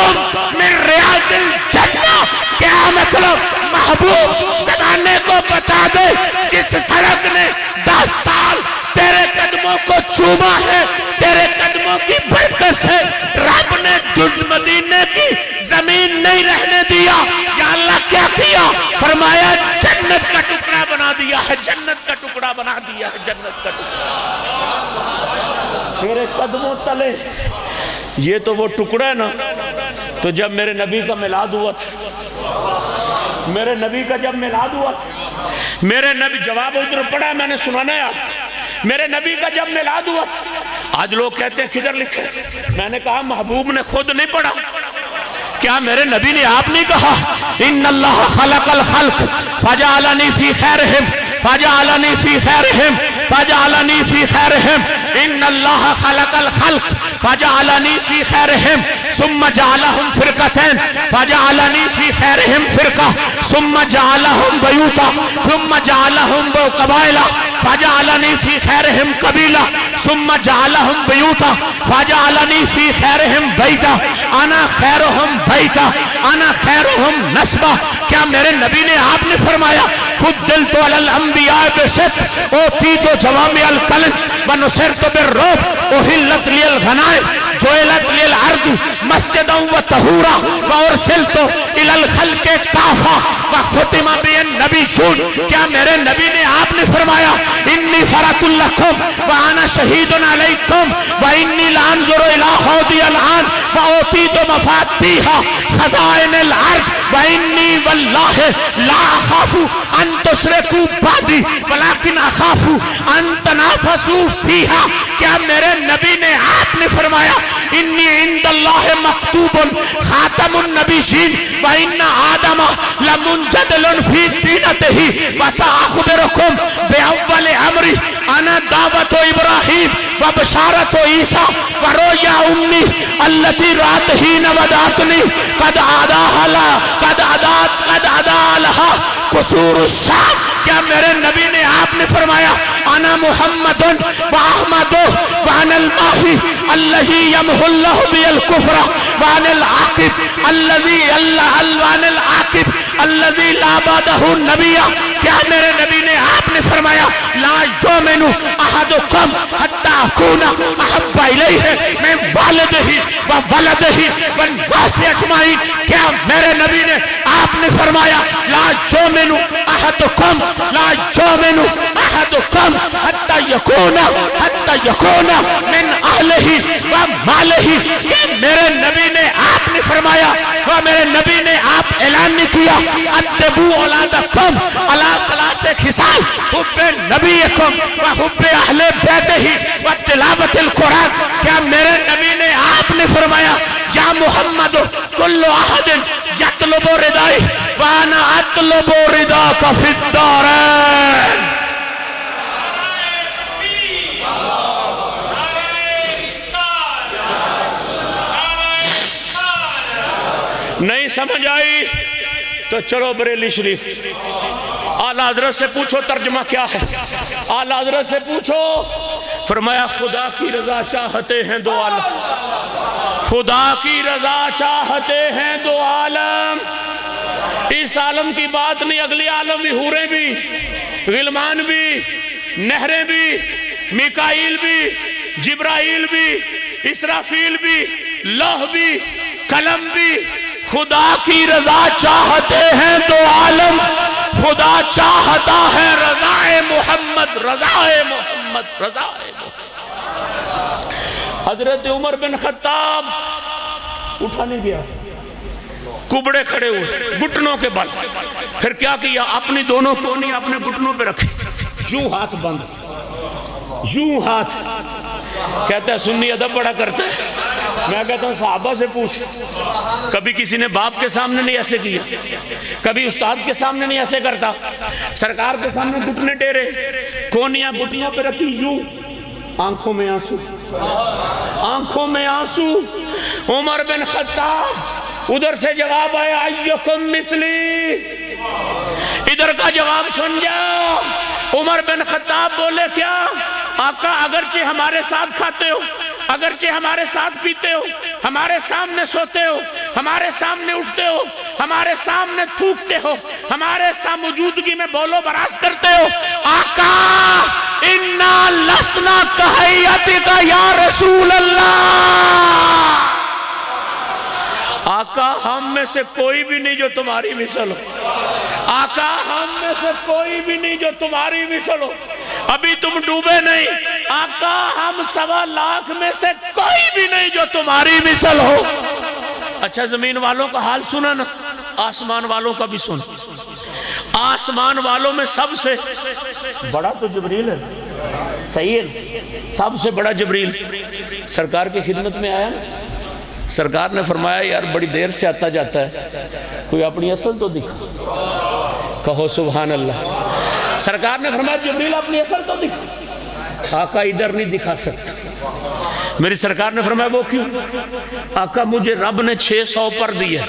Speaker 2: من ریاض الجنہ. کیا مطلب؟ محبوب زمانے کو بتا دے, جس سڑک نے 10 سال تیرے قدموں کو چوما ہے, تیرے قدموں کی برکت سے رب نے مدینے کی زمین نہیں رہنے دیا. یا اللہ کیا کیا؟ فرمایا جنت کا ٹکڑا بنا دیا ہے, جنت کا ٹکڑا بنا دیا ہے, جنت کا ٹکڑا میرے قدموں تلے. یہ تو وہ ٹکڑا ہے نا. تو جب میرے نبی کا میلاد ہوا تھا, میرے نبی کا جب میلاد ہوا تھا, میرے نبی, جواب ادھر پڑھا میں نے سنانا ہے آپ. میرے نبی کا جب میلاد ہوا تھا, آج لوگ کہتے ہیں کدھر لکھے, میں نے کہا محبوب نے خود نہیں پڑھا. کیا میرے نبی نے آپ نہیں کہا, ان اللہ خلق الخلق فجعلنی فی خیرہم, فجعلنی فی خیرہم, فجعلنی فی خیرہم, ان اللہ خلق الخلق فجعلنی فی خیرہم ثم جعلہم فرقتین, فجعلنی فی خیرہم فرقہ, ثم جعلہم بیوتا, ثم جعلہم قبائلہ, فجعلنی فی خیرہم قبیلہ, ثم جعلہم بیوتا, فجعلنی فی خیرہم بیتا, انا خیرہم بیتا, انا خیرہم نسبہ. کیا میرے نبی نے آپ نے فرمایا فضلت علی الانبیاء بست اوتیت جوامع الکلم ونصرت بالرعب احلت لی الغنائم جعلت لی الارض مسجدا وطہورا وارسلت الی الخلق کافہ وختم بی النبیون. کیا میرے نبی نے آپ نے فرمایا انی فرۃ لکم وانا شہید علیکم وانی لانظر الی حوضی الان واوتیت مفاتیح خزائن الارض وانی واللہ لا اخاف ان تشرکوا بعدی ولیکن اخاف ان تنافسوا فیہا. کیا میرے نبی نے آپ نے فرمایا انی عند اللہ مکتوب خاتم النبیین وان آدم لمنجدل فی دینتہ وساخبرکم باول امری انا دعوت ابراہیم وبشارت عیسیٰ ورؤیا امی التي رات حین ودعتنی قد عدا لہا قصور الشام. کیا میرے نبی نے آپ نے فرمایا انا محمد و احمد وعن الماحی اللذی یمح اللہ بی الکفر وعن العاقب اللذی لا بعدہ النبی. کیا میرے نبی نے آپ نے فرمایا لا یؤمن احدکم حتی اکون احب الیہ من والدہ و ولدہ والناس اجمعین. کیا میرے نبی نے آپ نے فرمایا لا یؤمن احدکم حتی یکون من اہلہ و مالہ. میرے نبی نے آپ نے فرمایا و میرے نبی نے آپ اعلان نہیں کیا ادبوا اولادکم علی ثلاث خصال حب نبیکم و حب اہل بیتہ و تلاوت القرآن. کیا میرے نبی نے آپ نے فرمایا یا محمد کل احد یطلب ردائی وانا اطلب رداک فی الدارین. نہیں سمجھ آئی تو چلو بریلی شریف. اعلیٰ حضرت سے پوچھو ترجمہ کیا ہے, اعلیٰ حضرت سے پوچھو. فرمایا خدا کی رضا چاہتے ہیں دو عالم, خدا کی رضا چاہتے ہیں دو عالم. اس عالم کی بات نہیں، اگلی عالم بھی، حوریں بھی، غلمان بھی، نہریں بھی، میکائیل بھی، جبرائیل بھی، اسرافیل بھی، لوح بھی، قلم بھی. خدا کی رضا چاہتے ہیں دو عالم، خدا چاہتا ہے رضائے محمد، رضائے محمد، رضائے محمد. حضرت عمر بن خطاب اٹھا نہیں گیا، کبڑے کھڑے ہوئے گھٹنوں کے بل. پھر کیا کیا؟ اپنی دونوں کونی اپنے گھٹنوں پہ رکھے، یوں ہاتھ بند، یوں ہاتھ. کہتا ہے سنی ادب بڑا کرتا ہے. میں کہتا ہوں صحابہ سے پوچھ، کبھی کسی نے باپ کے سامنے نہیں ایسے کیا، کبھی استاد کے سامنے نہیں ایسے کرتا. سرکار کے سامنے گھٹنے ٹیرے، کونیاں گھٹنوں پہ رکھی، یوں، آنکھوں میں آنسو، آنکھوں میں آنسو. عمر بن خطاب ادھر سے جواب آیا ایکم مثلی، ادھر کا جواب سن جاؤ. عمر بن خطاب بولے کیا؟ آقا اگرچہ ہمارے ساتھ کھاتے ہو، اگرچہ ہمارے ساتھ پیتے ہو، ہمارے سامنے سوتے ہو، ہمارے سامنے اٹھتے ہو، ہمارے سامنے تھوکتے ہو، ہمارے سامنے موجودگی میں بولو براز کرتے ہو، آقا اِنَّا لَسْنَا كَحَيَّتِكَ یا رسول اللہ. آقا ہم میں سے کوئی بھی نہیں جو تمہاری مثل ہو، آقا ہم میں سے کوئی بھی نہیں جو تمہاری مثل ہو. ابھی تم ڈوبے نہیں، آقا ہم 1.25 لاکھ میں سے کوئی بھی نہیں جو تمہاری مثل ہو. اچھا زمین والوں کا حال سنا نا، آسمان والوں کا بھی سن. آسمان والوں میں سب سے بڑا تو جبریل ہے، صحیح ہے، سب سے بڑا جبریل سرکار کی خدمت میں آیا نا. سرکار نے فرمایا یار بڑی دیر سے آتا جاتا ہے، کوئی اپنی اصل تو دکھا. کہو سبحان اللہ. سرکار نے فرمایا جبریل اپنی اصل تو دکھا. آقا ادھر نہیں دکھا سکتا. میری سرکار نے فرمایا وہ کیوں؟ آقا مجھے رب نے 600 پر دیا،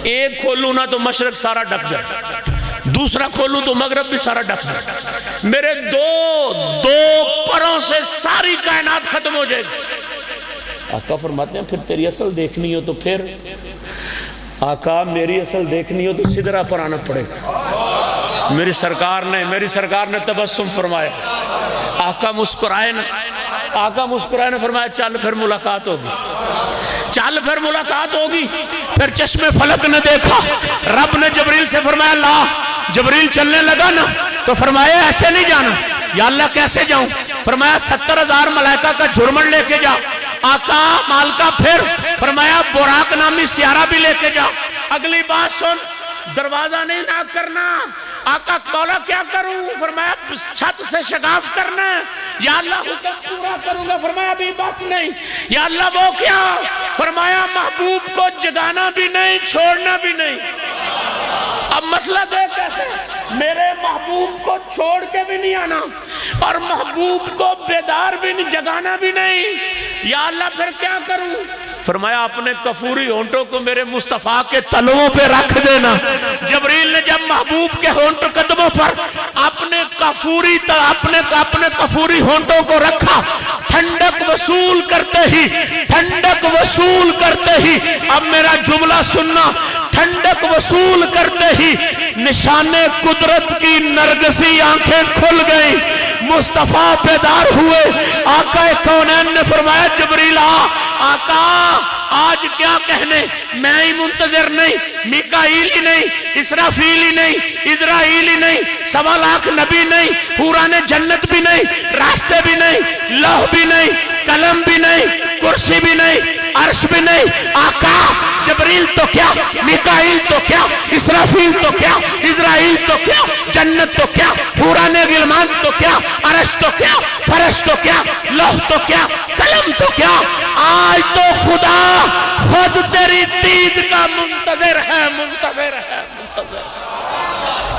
Speaker 2: ایک کھولوں نہ تو مشرق سارا ڈک جائے، دوسرا کھولوں تو مغرب بھی سارا ڈک جائے. میرے دو پروں سے ساری کائنات ختم ہو جائے گی. آقا فرماتے ہیں پھر تیری اصل دیکھنی ہو تو پھر؟ آقا میری اصل دیکھنی ہو تو سدرہ پر آنا پڑے گا. میری سرکار نے تبسم فرمایا. آقا مسکرائے نا، آقا مسکرائے نے فرمایا چل پھر ملاقات ہوگی، چل پھر ملاقات ہوگی. پھر چشم فلک نے دیکھا، رب نے جبریل سے فرمایا لا. جبریل چلنے لگا نا تو فرمایا ایسے نہیں جانا. یا اللہ کیسے جاؤں؟ فرمایا 70,000 ملائکہ کا جھرمن لے کے جا. آقا مالکہ پھر فرمایا براق نامی سیارہ بھی لے کے جا. اگلی بات سن، دروازہ نہیں ناک کرنا. آقا مولا کیا کروں؟ فرمایا چھت سے شگاف کرنا ہے. یا اللہ حکم پورا کروں گا. فرمایا ابھی بس نہیں. یا اللہ وہ کیا؟ فرمایا محبوب کو جگانا بھی نہیں، چھوڑنا بھی نہیں. اب مسئلہ دیکھ کیسے، میرے محبوب کو چھوڑ کے بھی نہیں آنا اور محبوب کو بیدار بھی نہیں، جگانا بھی نہیں. یا اللہ پھر کیا کروں؟ فرمایا اپنے کفوری ہونٹوں کو میرے مصطفیٰ کے تلووں پہ رکھ دینا. جبریل نے جب محبوب کے ہونٹ قدموں پر اپنے کفوری ہونٹوں کو رکھا، ٹھنڈک وصول کرتے ہی اب میرا جملہ سننا، ٹھنڈک وصول کرتے ہی نشان قدرت کی نرگسی آنکھیں کھل گئیں، مصطفیٰ بیدار ہوئے. آقا کونین نے فرمایا جبریل آقا آج کیا کہنے، میں ہی منتظر نہیں، میکائیل ہی نہیں، اسرافیل ہی نہیں، اسرائیل ہی نہیں، 1.25 لاکھ نبی نہیں، حوران جنت بھی نہیں، راستے بھی نہیں، لوح بھی نہیں، قلم بھی نہیں، کرسی بھی نہیں، عرش بھی نہیں. آقا جبریل تو کیا، میکائیل تو کیا، اسرافیل تو کیا، اسرائیل تو کیا، جنت تو کیا، حوران غلمان تو کیا، عرش تو کیا، فرش تو کیا، لوح تو کیا، قلم تو کیا. آج تو خدا خود تیری دید کا منتظر ہے.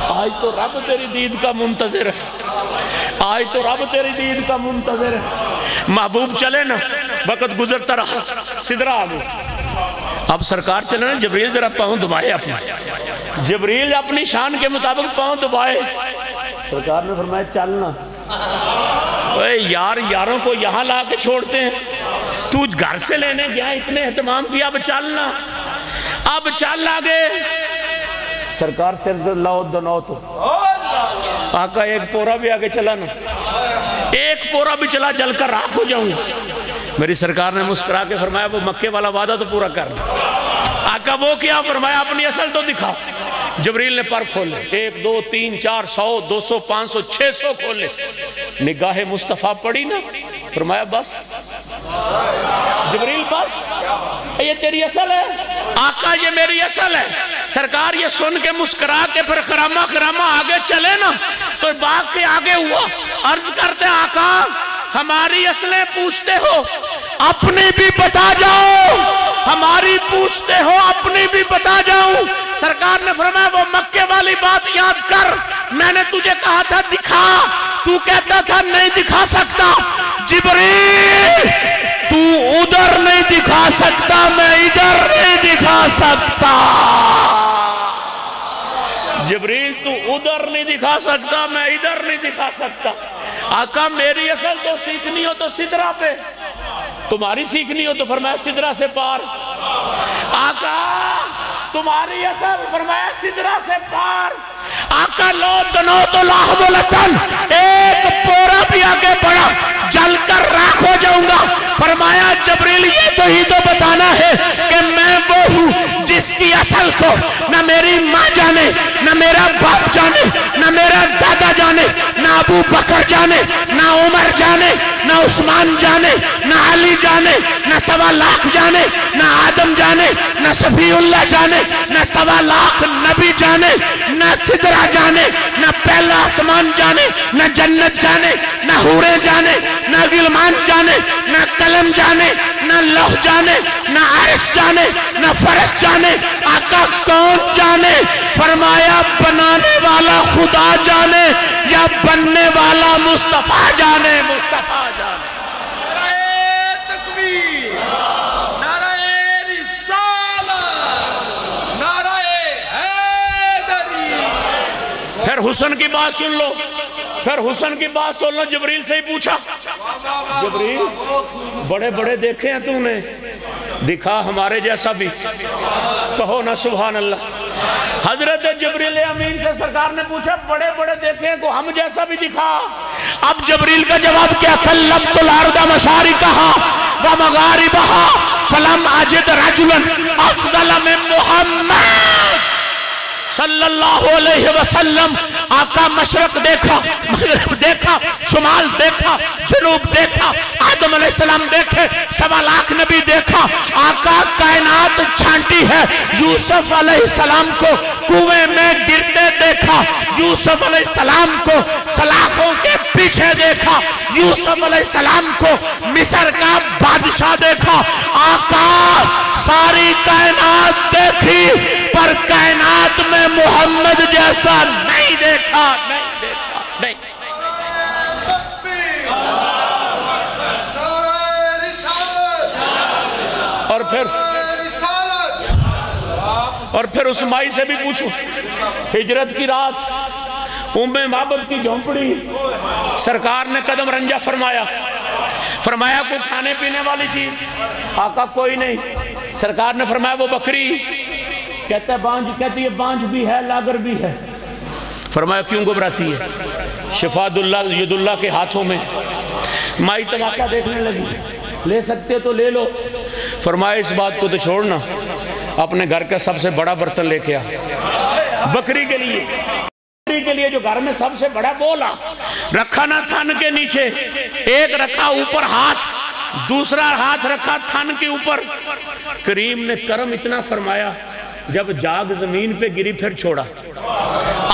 Speaker 2: آج تو رب تیری دید کا منتظر ہے. محبوب چلے نا، وقت گزرتا رہا، سدرہ آگے. اب سرکار چلے نا، جبریل ذرا پاؤں دبائے اپنا. جبریل اپنی شان کے مطابق پاؤں دبائے. سرکار نے فرمایا چلنا. اے یار، یاروں کو یہاں لا کے چھوڑتے ہیں، تو تو گھر سے لینے گیا اتنے اہتمام کیا، اب چلنا، اب چل آگے۔ سرکار سے لاؤ دنو تو آقا ایک پورا بھی آگے چلا نا، ایک پورا بھی چلا جل کر راکھ ہو جاؤں۔ میری سرکار نے مسکرا کے فرمایا وہ مکے والا وعدہ تو پورا کر لیا۔ آقا وہ کیا؟ فرمایا اپنی اصل تو دکھا۔ جبریل نے پر کھولے، 1 2 3 4 100 200 500 600 کھولے، نگاہ مصطفیٰ پڑی نا، فرمایا بس جبریل بس یہ تیری اصل ہے؟ آقا یہ میری اصل ہے۔ سرکار یہ سن کے مسکرا کے پھر خرامہ خرامہ آگے چلے نا، تو باغ کے آگے ہوا، عرض کرتے آقا ہماری اصلیں پوچھتے ہو اپنی بھی بتا جاؤ، ہماری پوچھتے ہو اپنی بھی بتا جاؤں۔ سرکار نے فرمایا وہ مکے والی بات یاد کر، میں نے تجھے کہا تھا دکھا، تو کہتا تھا نہیں دکھا سکتا۔ جبریل تو ادھر نہیں دکھا سکتا، میں ادھر نہیں دکھا سکتا۔ جبریل تو ادھر نہیں دکھا سکتا، میں ادھر نہیں دکھا سکتا۔ آقا میری اصل تو سیکھنی ہو تو سدرہ پہ، تمہاری سیکھنی ہو تو فرمایا سدرہ سے پار۔ آقا تمہاری اصل، فرمایا سدرہ سے پار۔ آقا لو دنو تو لاہم لتن، ایک پورا بھی آگے بڑھا جل کر راکھ ہو جاؤں گا۔ فرمایا جبریل یہ تو ہی تو بتانا ہے کہ میں وہ ہوں جس کی اصل کو نہ میری ماں جانے، نہ میرا باپ جانے، نہ میرا دادا جانے، نہ ابو بکر جانے، نہ عمر جانے، نہ عثمان جانے، نہ علی جانے، نہ 1.25 لاکھ جانے، نہ آدم جانے، نہ صفی اللہ جانے، نہ 1.25 لاکھ نبی جانے، نہ سدرہ جانے، نہ پہلا آسمان جانے، نہ جنت جانے، نہ حوریں جانے، نہ غلمان جانے، نہ قلم جانے، نہ لوح جانے، نہ عرش جانے، نہ فرش جانے۔ آقا کون جانے؟ فرمایا بنانے والا خدا جانے یا بننے والا مصطفیٰ جانے، مصطفیٰ جانے۔
Speaker 3: نعرہ تکبیر، نعرہ رسالت، نعرہ حیدری۔
Speaker 2: پھر حسن کی بات سن لو، پھر حسن کی بات سن لو۔ جبریل سے ہی پوچھا، جبریل بڑے بڑے دیکھے ہیں تو نے، دکھا ہمارے جیسا بھی، کہو نا سبحان اللہ۔ حضرت جبریل امین سے سرکار نے پوچھا بڑے بڑے دیکھے ہیں کو ہم جیسا بھی دکھا۔ اب جبریل کا جواب کیا؟ کلبت الارض مشارقہا ومغاربہا فلم اجد رجلا افضل من محمد صلی اللہ علیہ وسلم۔ آقا مشرق دیکھا، مغرب دیکھا، شمال دیکھا، جنوب دیکھا، آدم علیہ السلام دیکھے، 1.25 لاکھ نبی دیکھا۔ آقا کائنات چھانٹی ہے، یوسف علیہ السلام کو کنویں میں گرتے دیکھا، یوسف علیہ السلام کو سلاخوں کے پیچھے دیکھا، یوسف علیہ السلام کو مصر کا بادشاہ دیکھا۔ آقا ساری کائنات دیکھی پر کائنات میں محمد جیسا نہیں دیکھا، نہیں دیکھا، نہیں۔ اور پھر اس مائی سے بھی پوچھو، ہجرت کی رات ام معبد کی جھونپڑی، سرکار نے قدم رنجہ فرمایا، فرمایا کوئی کھانے پینے والی چیز؟ آقا کوئی نہیں۔ سرکار نے فرمایا وہ بکری؟ کہتا ہے بانج، کہتی ہے بانج بھی ہے لاگر بھی ہے۔ فرمایا کیوں گھبراتی ہے؟ شفاء اللہ ید اللہ کے ہاتھوں میں۔ مائی تماشا دیکھنے لگی، لے سکتے تو لے لو۔ فرمایا اس بات کو تو چھوڑنا، اپنے گھر کا سب سے بڑا برتن لے کے آ، بکری کے لیے، بکری کے لیے جو گھر میں سب سے بڑا بولا رکھا نا تھن کے نیچے، ایک رکھا اوپر ہاتھ، دوسرا ہاتھ رکھا تھن کے اوپر۔ کریم نے کرم اتنا فرمایا، جب جاگ زمین پہ گری پھر چھوڑا،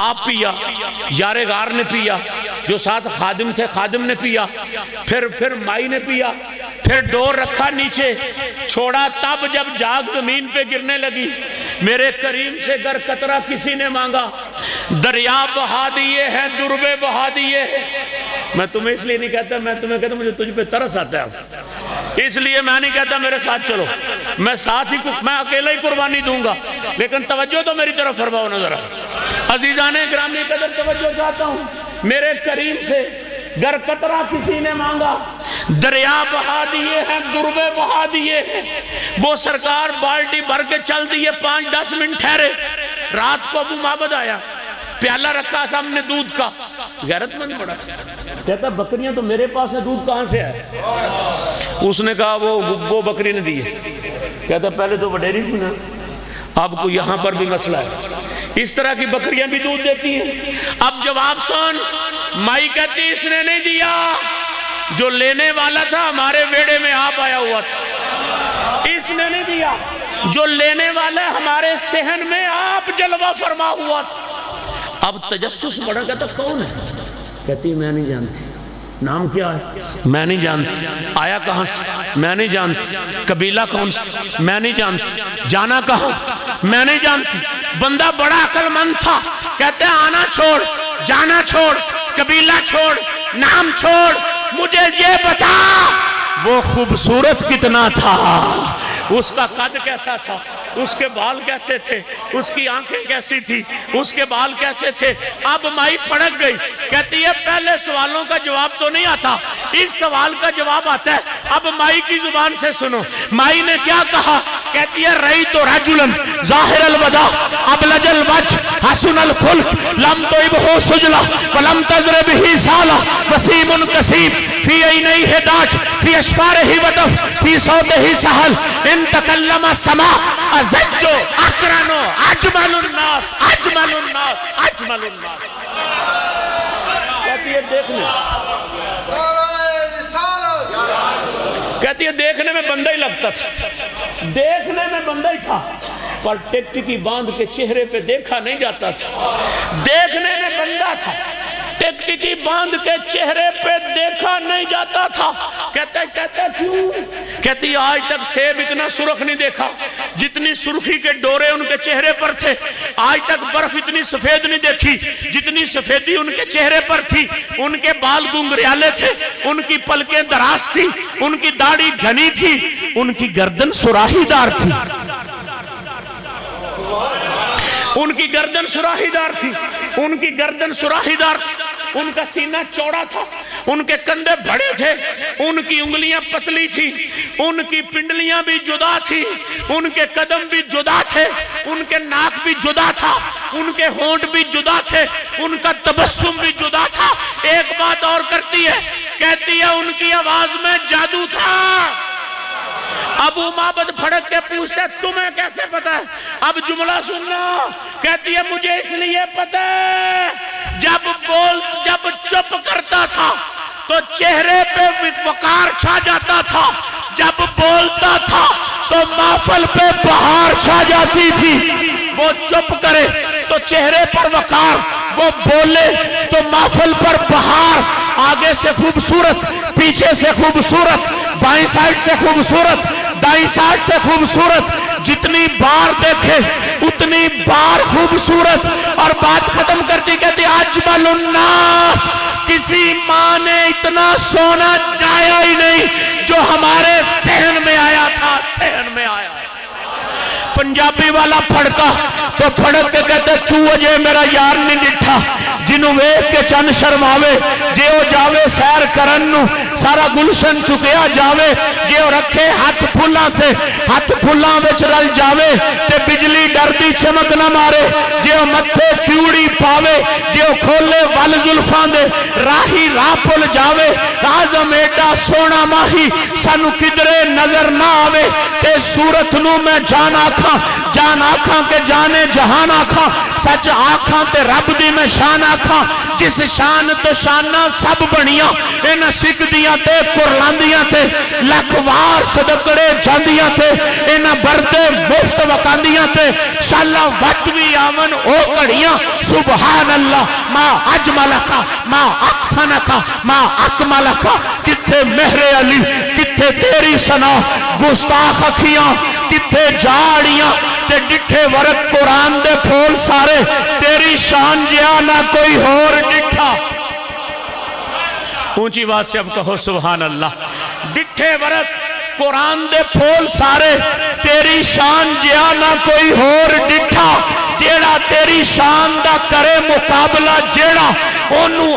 Speaker 2: آپ پیا، یار غار نے پیا، جو ساتھ خادم تھے خادم نے پیا، پھر مائی نے پیا، پھر ڈور رکھا نیچے چھوڑا، تب جب جاگ زمین پہ گرنے لگی میرے کریم سے گر قطرہ کسی نے مانگا، دریا بہا دیے ہیں دربے بہا دیے ہیں۔ میں تمہیں اس لیے نہیں کہتا، میں تمہیں کہتا مجھے تجھ پہ ترس آتا ہے، اس لیے میں نہیں کہتا میرے ساتھ چلو، میں ساتھ ہی میں اکیلا ہی قربانی دوں گا، لیکن توجہ تو میری طرف فرماؤ نظر آ۔ عزیزان گرامی قدر توجہ چاہتا ہوں، میرے کریم سے گر قطرہ کسی نے مانگا، دریا بہا دیے ہیں، گربے بہا دیے ہیں، وہ سرکار بالٹی بھر کے چل دیے، 5-10 منٹ ٹھہرے، رات کو ابو معبد آیا، پیالہ رکھا سامنے دودھ کا، غیرت مند بڑا کہتا بکریاں تو میرے پاس ہے، دودھ کہاں سے ہے؟ اس نے کہا وہ بکری نے دی ہے۔ کہتا پہلے تو وڈیری تھی نا، اب کو یہاں پر بھی مسئلہ ہے، اس طرح کی بکریاں بھی دودھ دیتی ہیں۔ اب جواب سن، مائی کہتی اس نے نہیں دیا، جو لینے والا تھا ہمارے ویڑے میں آپ آیا ہوا تھا، اس نے نہیں دیا، جو لینے والا ہمارے صحن میں آپ جلوہ فرما ہوا تھا۔ اب تجسس بڑھا، کہتا کون ہے؟ کہتی میں نہیں جانتی، نام کیا ہے؟ میں نہیں جانتی، آیا کہاں سے؟ میں نہیں جانتی، قبیلہ کون سے؟ میں نہیں جانتی، جانا کہاں؟ میں نہیں جانتی۔ بندہ بڑا عقل مند تھا، کہتے آنا چھوڑ، جانا چھوڑ، قبیلہ چھوڑ، نام چھوڑ، مجھے یہ بتا وہ خوبصورت کتنا تھا، اس کا قد کیسا تھا، اس کے بال کیسے تھے، اس کی آنکھیں کیسی تھی، اس کے بال کیسے تھے۔ اب مائی پھڑک گئی، کہتی ہے پہلے سوالوں کا جواب تو نہیں آتا، اس سوال کا جواب آتا ہے۔ اب مائی کی زبان سے سنو، مائی نے کیا کہا؟ کہتی ہے رأیت رجلا ظاہر الوداع ابلج الوجہ حسن الخلق لم طیبہ سجلہ ولم تزر بہ سالہ وسیم کسیب فی عینیہ داج فی اشفارہ وطف فی صوتہ سہل ان تکلم سما ازج اقرن اجمل الناس اجمل الناس اجمل الناس۔ کہتی ہے دیکھنے، کہتی ہے دیکھنے میں بندہ ہی لگتا تھا، دیکھنے میں بندہ ہی تھا، پر ٹکٹکی باندھ کے چہرے پہ دیکھا نہیں جاتا تھا۔ دیکھنے میں بندہ تھا، ٹکٹکی باندھ کے چہرے پہ دیکھا نہیں جاتا تھا۔ کہتے کیوں؟ کہتی آج تک سیب اتنا سرخ نہیں دیکھا جتنی سرخی کے ڈورے ان کے چہرے پر تھے، آج تک برف اتنی سفید نہیں دیکھی جتنی سفیدی ان کے چہرے پر تھی۔ ان کے بال گنگریالے تھے، ان کی پلکیں دراز تھی، ان کی داڑھی گھنی تھی، ان کی گردن سراہی دار تھی، ان کی گردن سراہی دار تھی، ان کی گردن سراہی دار تھی، ان کا سینہ چوڑا تھا، ان کے کندھے بڑے تھے، ان کی انگلیاں پتلی تھی، ان کی پنڈلیاں بھی جدا تھی، ان کے قدم بھی جدا تھے، ان کے ناک بھی جدا تھا، ان کے ہونٹ بھی جدا تھے، ان کا تبسم بھی جدا تھا۔ ایک بات اور کرتی ہے، کہتی ہے ان کی آواز میں جادو تھا۔ ابو معبد پھڑک کے پوچھتا ہے تمہیں کیسے پتا ہے؟ اب جملہ سننا، کہتی ہے مجھے اس لیے پتا ہے جب چپ کرتا تھا تو چہرے پہ وقار چھا جاتا تھا، جب بولتا تھا تو محفل پہ بہار چھا جاتی تھی۔ وہ چپ کرے تو چہرے پر وقار، وہ بولے تو محفل پر بہار، آگے سے خوبصورت، پیچھے سے خوبصورت، بائیں سائٹ سے خوبصورت، دائیں سائٹ سے خوبصورت، جتنی بار دیکھے اتنی بار خوبصورت۔ اور بات ختم کرتی کہتی اجمل الناس، کسی ماں نے اتنا سونا چاہیا ہی نہیں جو ہمارے صحن میں آیا تھا، صحن میں آیا۔ پنجابی والا پھڑکا تو پھڑک کے کہتے تو اجے میرا یار نہیں ڈٹھا، جنہوں ویکھ کے چند شرماوے، جے او جاوے سیر کرن نو سارا گلشن چکیا جاوے، جے او رکھے ہاتھ پھلاں تے ہاتھ پھلاں وچ رل جاوے تے بجلی ڈر دی چمک نہ مارے، جے او متھے تیوڑی پاوے، جے او کھولے ول زلفاں دے راہی راہ پل جاوے، اعظم ایڈا سونا ماہی سانو کدرے نظر نہ آوے، تے صورت نو میں جان آکھاں کے جانے جہان آکھاں، سچ آکھاں تے رب دی میں شان آکھاں، جس شان تو شانہ سب بنیاں، انہ سکدیاں تے قرلاندیاں تے لکھوار صدقڑے جاندیاں تے انہ بردے مفت وکاندیاں تے شاللہ وٹوی آمن او کڑیاں۔ سبحان اللہ ما اجملکا ما اقسنکا ما اکملکا، کتھے مہر علی کتھے تیری سنا، گستاخ اکھیاں کتھے جاڑیاں تے ڈٹھے ورق قرآن دے پھول سارے، تیری شان جیا نہ کوئی اور ڈٹھا۔ اونچی بات سے اب کہو سبحان اللہ۔ ڈٹھے ورق قرآن دے پھول سارے، تیری شان جیا نہ کوئی اور ڈٹھا، جیڑا تیری شان دا کرے مقابلہ، جیڑا انہوں